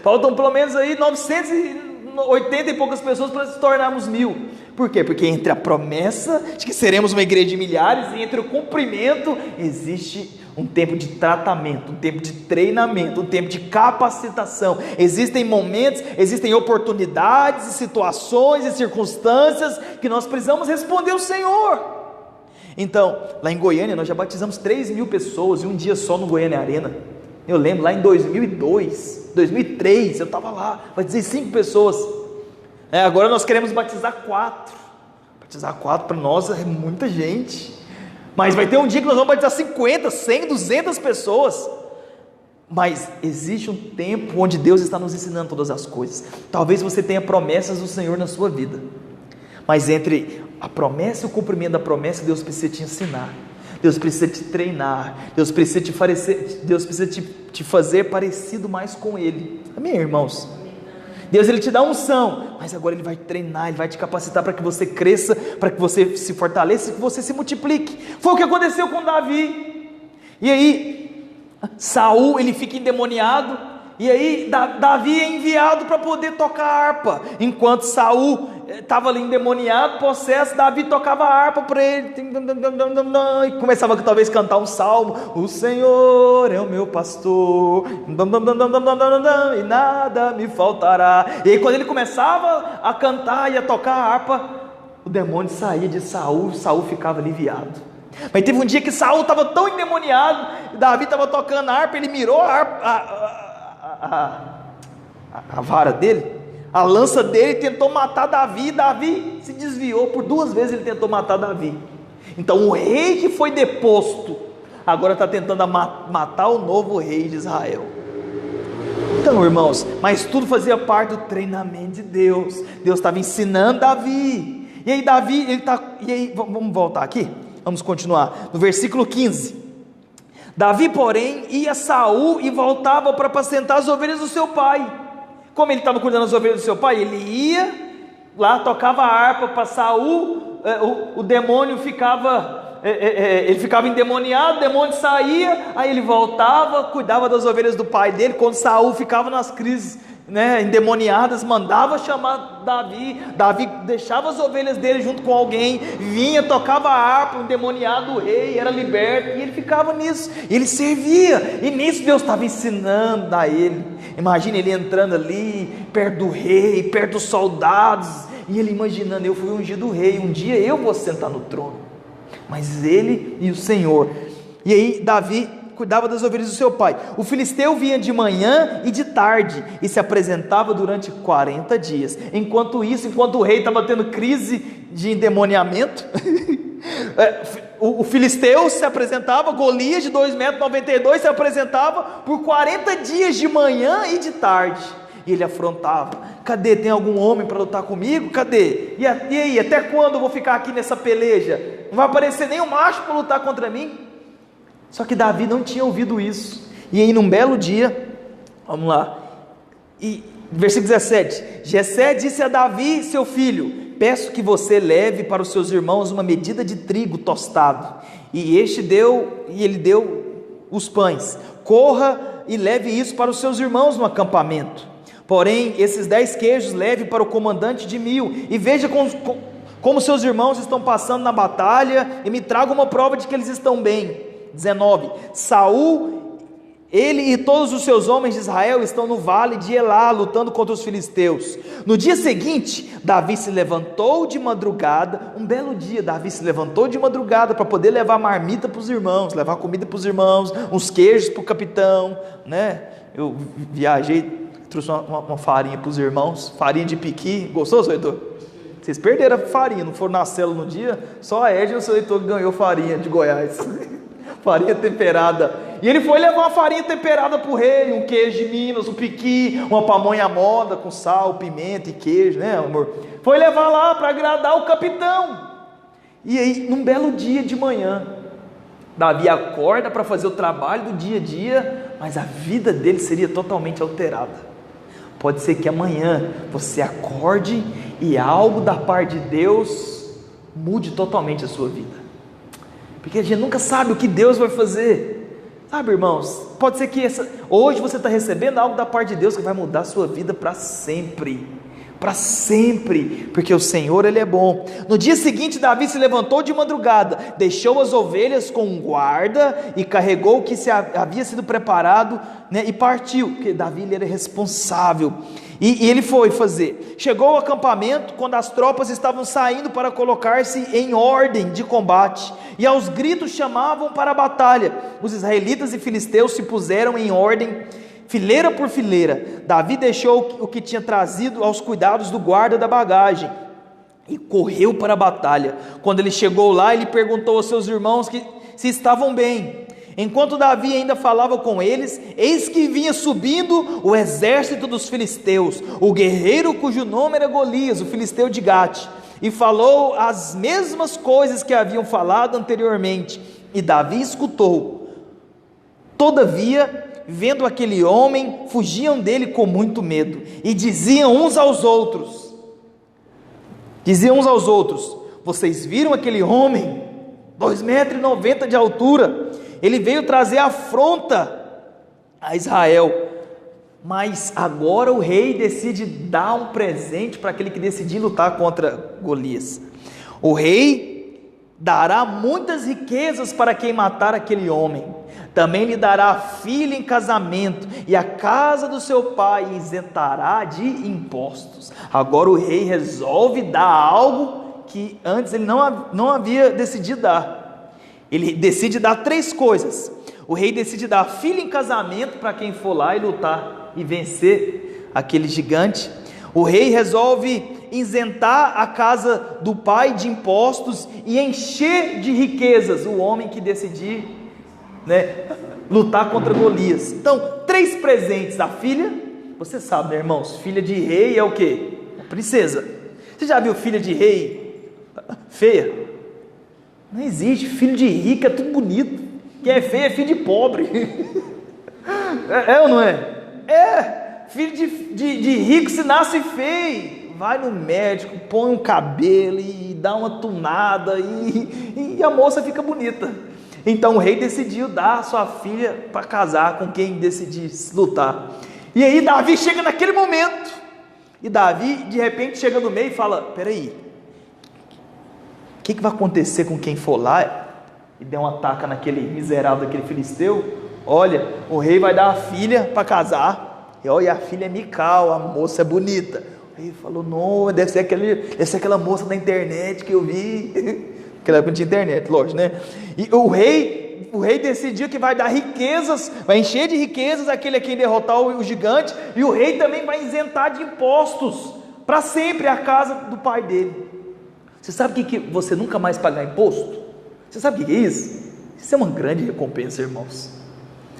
Faltam pelo menos aí 980 e poucas pessoas para se tornarmos 1000, por quê? Porque entre a promessa de que seremos uma igreja de milhares e entre o cumprimento, existe um tempo de tratamento, um tempo de treinamento, um tempo de capacitação. Existem momentos, existem oportunidades, situações e circunstâncias que nós precisamos responder ao Senhor. Então, lá em Goiânia nós já batizamos 3.000 pessoas em um dia só no Goiânia Arena. Eu lembro lá em 2002, 2003, eu estava lá, batizei 5 pessoas. Agora nós queremos batizar 4. Batizar 4 para nós é muita gente. Mas vai ter um dia que nós vamos batizar 50, 100, 200 pessoas. Mas existe um tempo onde Deus está nos ensinando todas as coisas. Talvez você tenha promessas do Senhor na sua vida, mas entre a promessa e o cumprimento da promessa, Deus precisa te ensinar, Deus precisa te treinar, Deus precisa te fazer parecido mais com Ele. Amém, irmãos? Deus ele te dá unção, mas agora Ele vai te treinar, Ele vai te capacitar para que você cresça, para que você se fortaleça, que você se multiplique. Foi o que aconteceu com Davi. E aí Saul ele fica endemoniado, e aí Davi é enviado para poder tocar harpa. Enquanto Saul estava ali endemoniado, possesso, Davi tocava a harpa para ele, e começava talvez cantar um salmo: o Senhor é o meu pastor, e nada me faltará. E aí quando ele começava a cantar e a tocar a harpa, o demônio saía de Saul, Saul ficava aliviado. Mas teve um dia que Saul estava tão endemoniado, Davi estava tocando a harpa, ele mirou a vara dele, a lança dele, tentou matar Davi. Davi se desviou, por 2 vezes ele tentou matar Davi. Então o rei que foi deposto agora está tentando matar o novo rei de Israel. Então, irmãos, mas tudo fazia parte do treinamento de Deus. Deus estava ensinando Davi. E aí Davi, vamos voltar aqui, vamos continuar no versículo 15. Davi, porém, ia a Saul e voltava para apacentar as ovelhas do seu pai. Como ele estava cuidando das ovelhas do seu pai, ele ia lá, tocava a harpa para Saul, o demônio ficava, ele ficava endemoniado, o demônio saía, aí ele voltava, cuidava das ovelhas do pai dele. Quando Saul ficava nas crises, né, endemoniadas, mandava chamar Davi. Davi deixava as ovelhas dele junto com alguém, vinha, tocava a harpa, o endemoniado, o rei era liberto, e ele ficava nisso, ele servia, e nisso Deus estava ensinando a ele. Imagina ele entrando ali, perto do rei, perto dos soldados, e ele imaginando: eu fui ungido rei, um dia eu vou sentar no trono, mas ele e o Senhor. E aí Davi cuidava das ovelhas do seu pai. O filisteu vinha de manhã e de tarde, e se apresentava durante 40 dias. Enquanto isso, enquanto o rei estava tendo crise de endemoniamento, o filisteu se apresentava, Golias de 2,92 m se apresentava por 40 dias de manhã e de tarde, e ele afrontava: cadê? Tem algum homem para lutar comigo? Cadê? E aí, até quando eu vou ficar aqui nessa peleja? Não vai aparecer nenhum macho para lutar contra mim? Só que Davi não tinha ouvido isso, e aí num belo dia, vamos lá, e versículo 17, Jessé disse a Davi, seu filho: peço que você leve para os seus irmãos uma medida de trigo tostado, e ele deu os pães, corra e leve isso para os seus irmãos no acampamento, porém esses 10 queijos leve para o comandante de 1000, e veja como seus irmãos estão passando na batalha, e me traga uma prova de que eles estão bem. 19, Saul, ele e todos os seus homens de Israel estão no vale de Elá, lutando contra os filisteus. No dia seguinte, Davi se levantou de madrugada, um belo dia, Davi se levantou de madrugada para poder levar marmita para os irmãos, levar comida para os irmãos, uns queijos para o capitão, né? Eu viajei, trouxe uma farinha para os irmãos, farinha de piqui. Gostou, seu Heitor? Vocês perderam a farinha, não foram na célula no dia, só a Edna e o seu Heitor ganhou farinha de Goiás. Farinha temperada, e ele foi levar uma farinha temperada para o rei, um queijo de Minas, um piqui, uma pamonha moda com sal, pimenta e queijo, né, amor? Foi levar lá para agradar o capitão. E aí, num belo dia de manhã, Davi acorda para fazer o trabalho do dia a dia, mas a vida dele seria totalmente alterada. Pode ser que amanhã você acorde e algo da parte de Deus mude totalmente a sua vida, porque a gente nunca sabe o que Deus vai fazer, sabe, irmãos? Pode ser que hoje você está recebendo algo da parte de Deus que vai mudar a sua vida para sempre, porque o Senhor, Ele é bom. No dia seguinte, Davi se levantou de madrugada, deixou as ovelhas com um guarda e carregou o que havia sido preparado, né, e partiu, porque Davi ele era responsável, e ele foi fazer. Chegou ao acampamento quando as tropas estavam saindo para colocar-se em ordem de combate, e aos gritos chamavam para a batalha. Os israelitas e filisteus se puseram em ordem, fileira por fileira. Davi deixou o que tinha trazido aos cuidados do guarda da bagagem e correu para a batalha. Quando ele chegou lá, ele perguntou aos seus irmãos se estavam bem. Enquanto Davi ainda falava com eles, eis que vinha subindo o exército dos filisteus, o guerreiro cujo nome era Golias, o filisteu de Gate, e falou as mesmas coisas que haviam falado anteriormente, e Davi escutou. Todavia, vendo aquele homem, fugiam dele com muito medo, e diziam uns aos outros, vocês viram aquele homem, 2,90 m de altura, ele veio trazer afronta a Israel, mas agora o rei decide dar um presente para aquele que decidir lutar contra Golias. O rei dará muitas riquezas para quem matar aquele homem, também lhe dará filha em casamento, e a casa do seu pai isentará de impostos. Agora o rei resolve dar algo que antes ele não havia decidido dar. Ele decide dar 3 coisas. O rei decide dar filha em casamento para quem for lá e lutar e vencer aquele gigante. O rei resolve isentar a casa do pai de impostos e encher de riquezas o homem que decidir, né, lutar contra Golias. Então, 3 presentes. A filha, você sabe, né, irmãos? Filha de rei é o quê? Princesa. Você já viu filha de rei feia? Não existe. Filho de rico é tudo bonito. Quem é feio é filho de pobre. É ou não é? É. Filho de rico se nasce feio. Vai no médico, põe um cabelo e dá uma tunada e a moça fica bonita. Então o rei decidiu dar a sua filha para casar com quem decidisse lutar. E aí Davi chega naquele momento, e Davi de repente chega no meio e fala: peraí, o que vai acontecer com quem for lá e der um ataque naquele miserável daquele filisteu? Olha, o rei vai dar a filha para casar, e olha, a filha é Mical, a moça é bonita. O rei falou: não, deve ser aquela moça da internet que eu vi. Naquela época não tinha internet, lógico, né? E o rei decidiu que vai dar riquezas, vai encher de riquezas aquele a quem derrotar o gigante, e o rei também vai isentar de impostos para sempre a casa do pai dele. Você sabe o que você nunca mais pagar imposto? Você sabe o que é isso? Isso é uma grande recompensa, irmãos.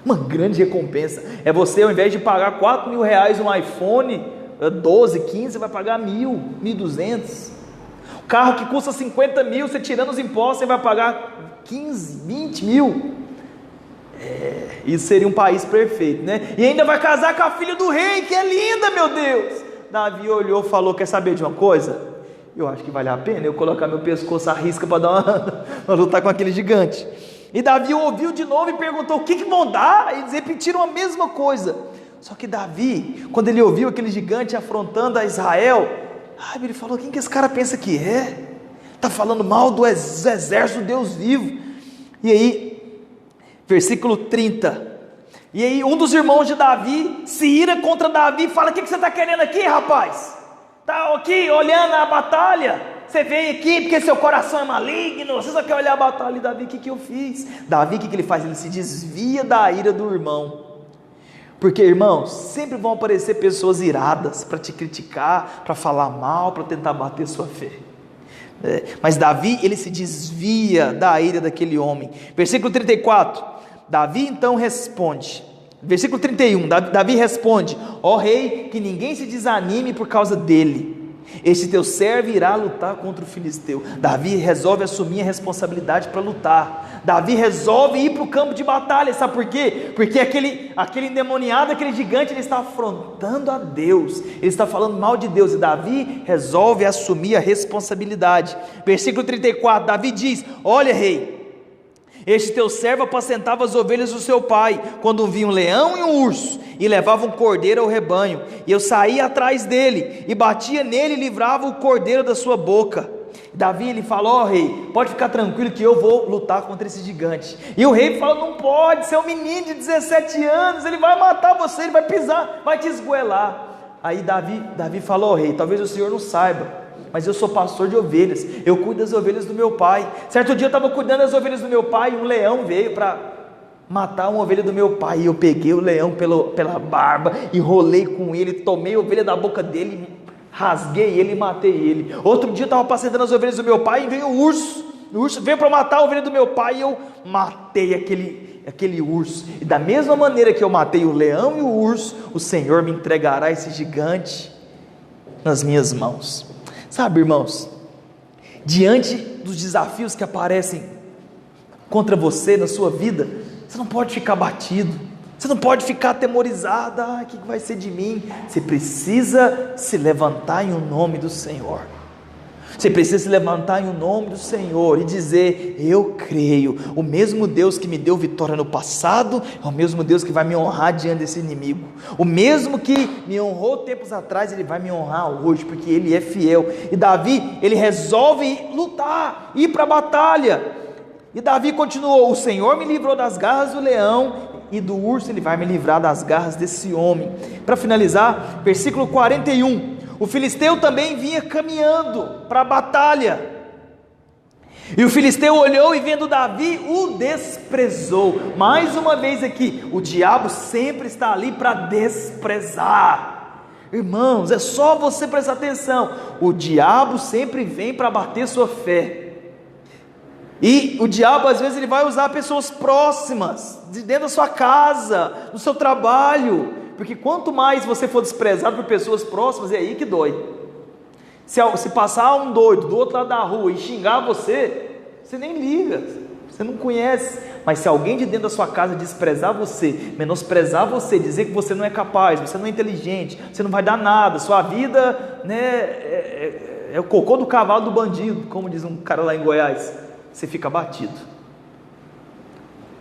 Uma grande recompensa. É você, ao invés de pagar R$4.000 um iPhone 12, 15, você vai pagar 1.000, 1.200. O carro que custa 50 mil, você tirando os impostos, você vai pagar 15, 20 mil. Isso seria um país perfeito, né? E ainda vai casar com a filha do rei, que é linda, meu Deus. Davi olhou e falou: quer saber de uma coisa? Eu acho que vale a pena eu colocar meu pescoço à risca para dar uma lutar com aquele gigante. E Davi ouviu de novo e perguntou: o que vão dar? Eles repetiram a mesma coisa. Só que Davi, quando ele ouviu aquele gigante afrontando a Israel, ele falou: quem que esse cara pensa que é? Está falando mal do exército do Deus vivo. E aí, versículo 30, e aí um dos irmãos de Davi se ira contra Davi e fala: o que você está querendo aqui, rapaz? Está aqui olhando a batalha? Você veio aqui porque seu coração é maligno, você só quer olhar a batalha. E Davi, o que eu fiz? Davi, o que ele faz? Ele se desvia da ira do irmão. Porque, irmãos, sempre vão aparecer pessoas iradas para te criticar, para falar mal, para tentar bater sua fé. Mas Davi, ele se desvia da ira daquele homem. Versículo 34, Davi então responde. Versículo 31, Davi responde: ó rei, que ninguém se desanime por causa dele. Este teu servo irá lutar contra o filisteu. Davi resolve assumir a responsabilidade para lutar. Davi resolve ir para o campo de batalha. Sabe por quê? Porque aquele endemoniado, aquele gigante, ele está afrontando a Deus, ele está falando mal de Deus, e Davi resolve assumir a responsabilidade. Versículo 34, Davi diz: olha rei, este teu servo apacentava as ovelhas do seu pai, quando vinha um leão e um urso, e levava um cordeiro ao rebanho, e eu saía atrás dele, e batia nele, e livrava o cordeiro da sua boca. Davi, ele fala: ó rei, pode ficar tranquilo que eu vou lutar contra esse gigante. E o rei fala: não pode, você é um menino de 17 anos, ele vai matar você, ele vai pisar, vai te esgoelar. Aí Davi fala: ó rei, talvez o senhor não saiba, mas eu sou pastor de ovelhas, eu cuido das ovelhas do meu pai. Certo dia eu estava cuidando das ovelhas do meu pai, e um leão veio para matar uma ovelha do meu pai, e eu peguei o leão pela barba, enrolei com ele, tomei a ovelha da boca dele, rasguei ele e matei ele. Outro dia eu estava apacentando as ovelhas do meu pai, e veio o urso veio para matar a ovelha do meu pai, e eu matei aquele urso. E da mesma maneira que eu matei o leão e o urso, o Senhor me entregará esse gigante nas minhas mãos. Sabe, irmãos, diante dos desafios que aparecem contra você na sua vida, você não pode ficar batido, você não pode ficar atemorizado: o que vai ser de mim? Você precisa se levantar em o nome do Senhor. Você precisa se levantar em o nome do Senhor e dizer: eu creio, o mesmo Deus que me deu vitória no passado é o mesmo Deus que vai me honrar diante desse inimigo. O mesmo que me honrou tempos atrás, Ele vai me honrar hoje, porque Ele é fiel. E Davi, ele resolve lutar, ir para a batalha. E Davi continuou: o Senhor me livrou das garras do leão e do urso, Ele vai me livrar das garras desse homem. Para finalizar, versículo 41, o filisteu também vinha caminhando para a batalha, e o filisteu olhou e vendo Davi, o desprezou. Mais uma vez aqui, o diabo sempre está ali para desprezar. Irmãos, é só você prestar atenção, o diabo sempre vem para bater sua fé. E o diabo às vezes ele vai usar pessoas próximas, de dentro da sua casa, do seu trabalho, porque quanto mais você for desprezado por pessoas próximas, é aí que dói. Se passar um doido do outro lado da rua e xingar você nem liga, você não conhece. Mas se alguém de dentro da sua casa desprezar você, menosprezar você, dizer que você não é capaz, você não é inteligente, você não vai dar nada, sua vida, né, é o cocô do cavalo do bandido, como diz um cara lá em Goiás, você fica abatido.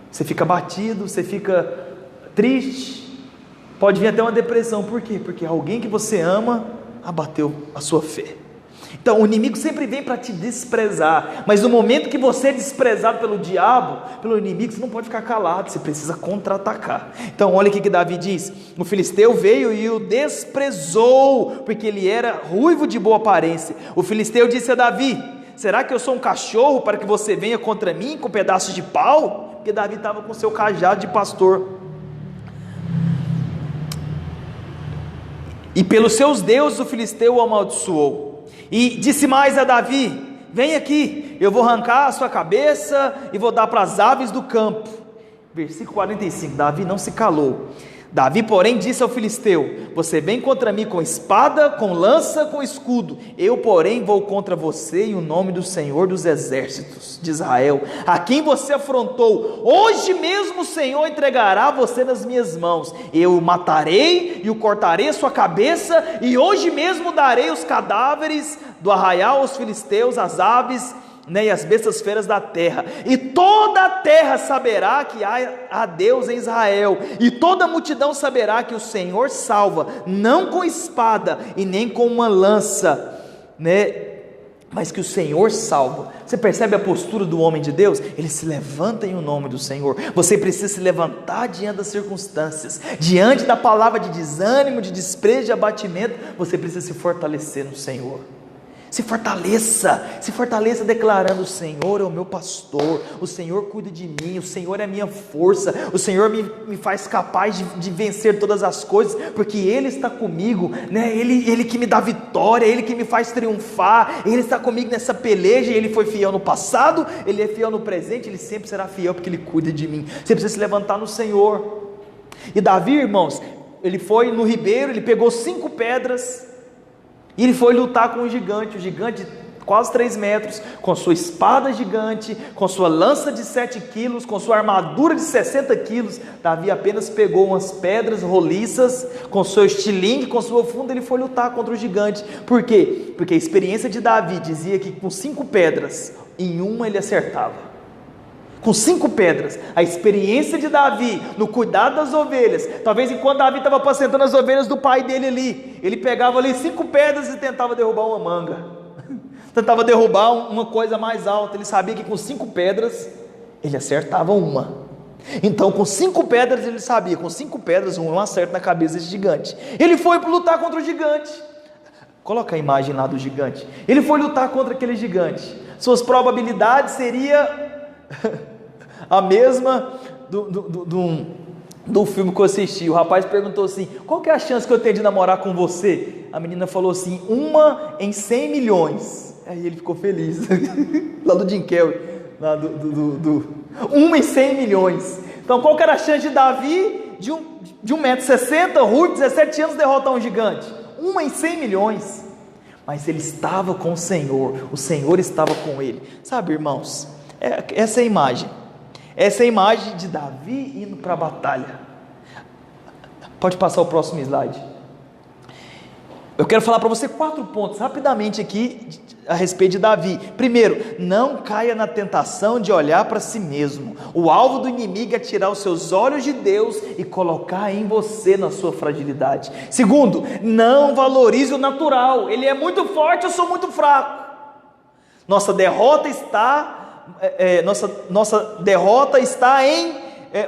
Você fica abatido, você fica triste, Pode vir até uma depressão. Por quê? Porque alguém que você ama abateu a sua fé. Então o inimigo sempre vem para te desprezar, mas no momento que você é desprezado pelo diabo, pelo inimigo, você não pode ficar calado, você precisa contra-atacar. Então olha o que Davi diz: o filisteu veio e o desprezou, porque ele era ruivo de boa aparência. O filisteu disse a Davi: será que eu sou um cachorro para que você venha contra mim com pedaços de pau? Porque Davi estava com seu cajado de pastor. E pelos seus deuses o filisteu o amaldiçoou. E disse mais a Davi: vem aqui, eu vou arrancar a sua cabeça e vou dar para as aves do campo. Versículo 45, Davi não se calou. Davi, porém, disse ao filisteu: você vem contra mim com espada, com lança, com escudo. Eu, porém, vou contra você em o nome do Senhor dos exércitos de Israel, a quem você afrontou. Hoje mesmo o Senhor entregará você nas minhas mãos. Eu o matarei e o cortarei a sua cabeça, e hoje mesmo darei os cadáveres do arraial aos filisteus, às aves, e as bestas feiras da terra, e toda a terra saberá que há Deus em Israel, e toda a multidão saberá que o Senhor salva, não com espada e nem com uma lança, mas que o Senhor salva. Você percebe a postura do homem de Deus? Ele se levanta em o nome do Senhor. Você precisa se levantar diante das circunstâncias, diante da palavra de desânimo, de desprezo, de abatimento. Você precisa se fortalecer no Senhor. Se fortaleça declarando: o Senhor é o meu pastor, o Senhor cuida de mim, o Senhor é a minha força, o Senhor me faz capaz de vencer todas as coisas, porque Ele está comigo, Ele que me dá vitória, Ele que me faz triunfar, Ele está comigo nessa peleja. Ele foi fiel no passado, Ele é fiel no presente, Ele sempre será fiel porque Ele cuida de mim. Você precisa se levantar no Senhor. E Davi, irmãos, ele foi no ribeiro, ele pegou 5 pedras, e ele foi lutar com o gigante de quase 3 metros, com sua espada gigante, com sua lança de 7 quilos, com sua armadura de 60 quilos. Davi apenas pegou umas pedras roliças, com seu estilingue, com sua funda, ele foi lutar contra o gigante. Por quê? Porque a experiência de Davi dizia que com 5 pedras, em uma ele acertava. Com 5 pedras, a experiência de Davi no cuidado das ovelhas. Talvez enquanto Davi estava apacentando as ovelhas do pai dele ali, ele pegava ali 5 pedras e tentava derrubar uma manga, tentava derrubar uma coisa mais alta. Ele sabia que com 5 pedras ele acertava uma. Então com 5 pedras ele sabia, com 5 pedras um acerta na cabeça desse gigante. Ele foi lutar contra o gigante. Coloca a imagem lá do gigante. Ele foi lutar contra aquele gigante. Suas probabilidades seria a mesma do filme que eu assisti. O rapaz perguntou assim: qual que é a chance que eu tenho de namorar com você? A menina falou assim: 1 em 100 milhões. Aí ele ficou feliz. Lá do Jim Carrey, lá 1 em 100 milhões. Então qual que era a chance de Davi, de 1,60 m, ruim, 17 anos, derrotar um gigante? 1 em 100 milhões. Mas ele estava com o Senhor estava com ele. Sabe, irmãos, essa é a imagem de Davi indo para a batalha. Pode passar o próximo slide. Eu quero falar para você 4 pontos rapidamente aqui a respeito de Davi. Primeiro, não caia na tentação de olhar para si mesmo. O alvo do inimigo é tirar os seus olhos de Deus e colocar em você, na sua fragilidade. Segundo, não valorize o natural. Ele é muito forte, eu sou muito fraco. Nossa derrota está em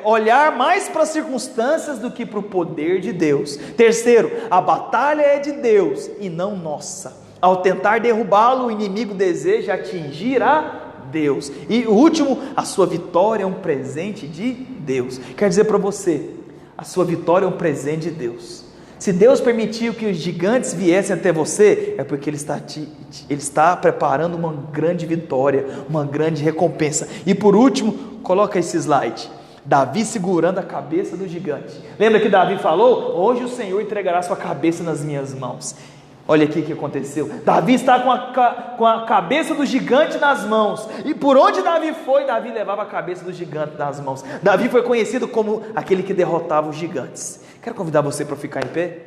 olhar mais para as circunstâncias do que para o poder de Deus. Terceiro, a batalha é de Deus e não nossa. Ao tentar derrubá-lo, o inimigo deseja atingir a Deus. E o último, a sua vitória é um presente de Deus. Quer dizer para você, a sua vitória é um presente de Deus. Se Deus permitiu que os gigantes viessem até você, é porque Ele está preparando uma grande vitória, uma grande recompensa. E por último, coloca esse slide. Davi segurando a cabeça do gigante. Lembra que Davi falou: hoje o Senhor entregará sua cabeça nas minhas mãos. Olha aqui o que aconteceu. Davi está com a cabeça do gigante nas mãos. E por onde Davi foi, Davi levava a cabeça do gigante nas mãos. Davi foi conhecido como aquele que derrotava os gigantes. Quero convidar você para ficar em pé,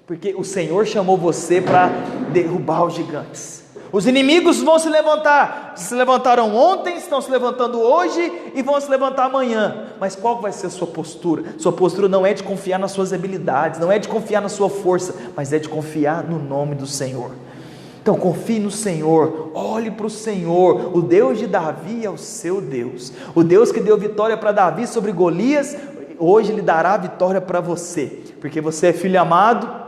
porque o Senhor chamou você para derrubar os gigantes. Os inimigos vão se levantar, se levantaram ontem, estão se levantando hoje e vão se levantar amanhã. Mas qual vai ser a sua postura? Sua postura não é de confiar nas suas habilidades, não é de confiar na sua força, mas é de confiar no nome do Senhor. Então confie no Senhor, olhe para o Senhor. O Deus de Davi é o seu Deus. O Deus que deu vitória para Davi sobre Golias, hoje lhe dará vitória para você, porque você é filho amado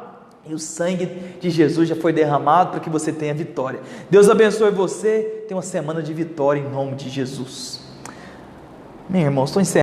e o sangue de Jesus já foi derramado para que você tenha vitória. Deus abençoe você, tenha uma semana de vitória em nome de Jesus. Meu irmão, estou encerrando.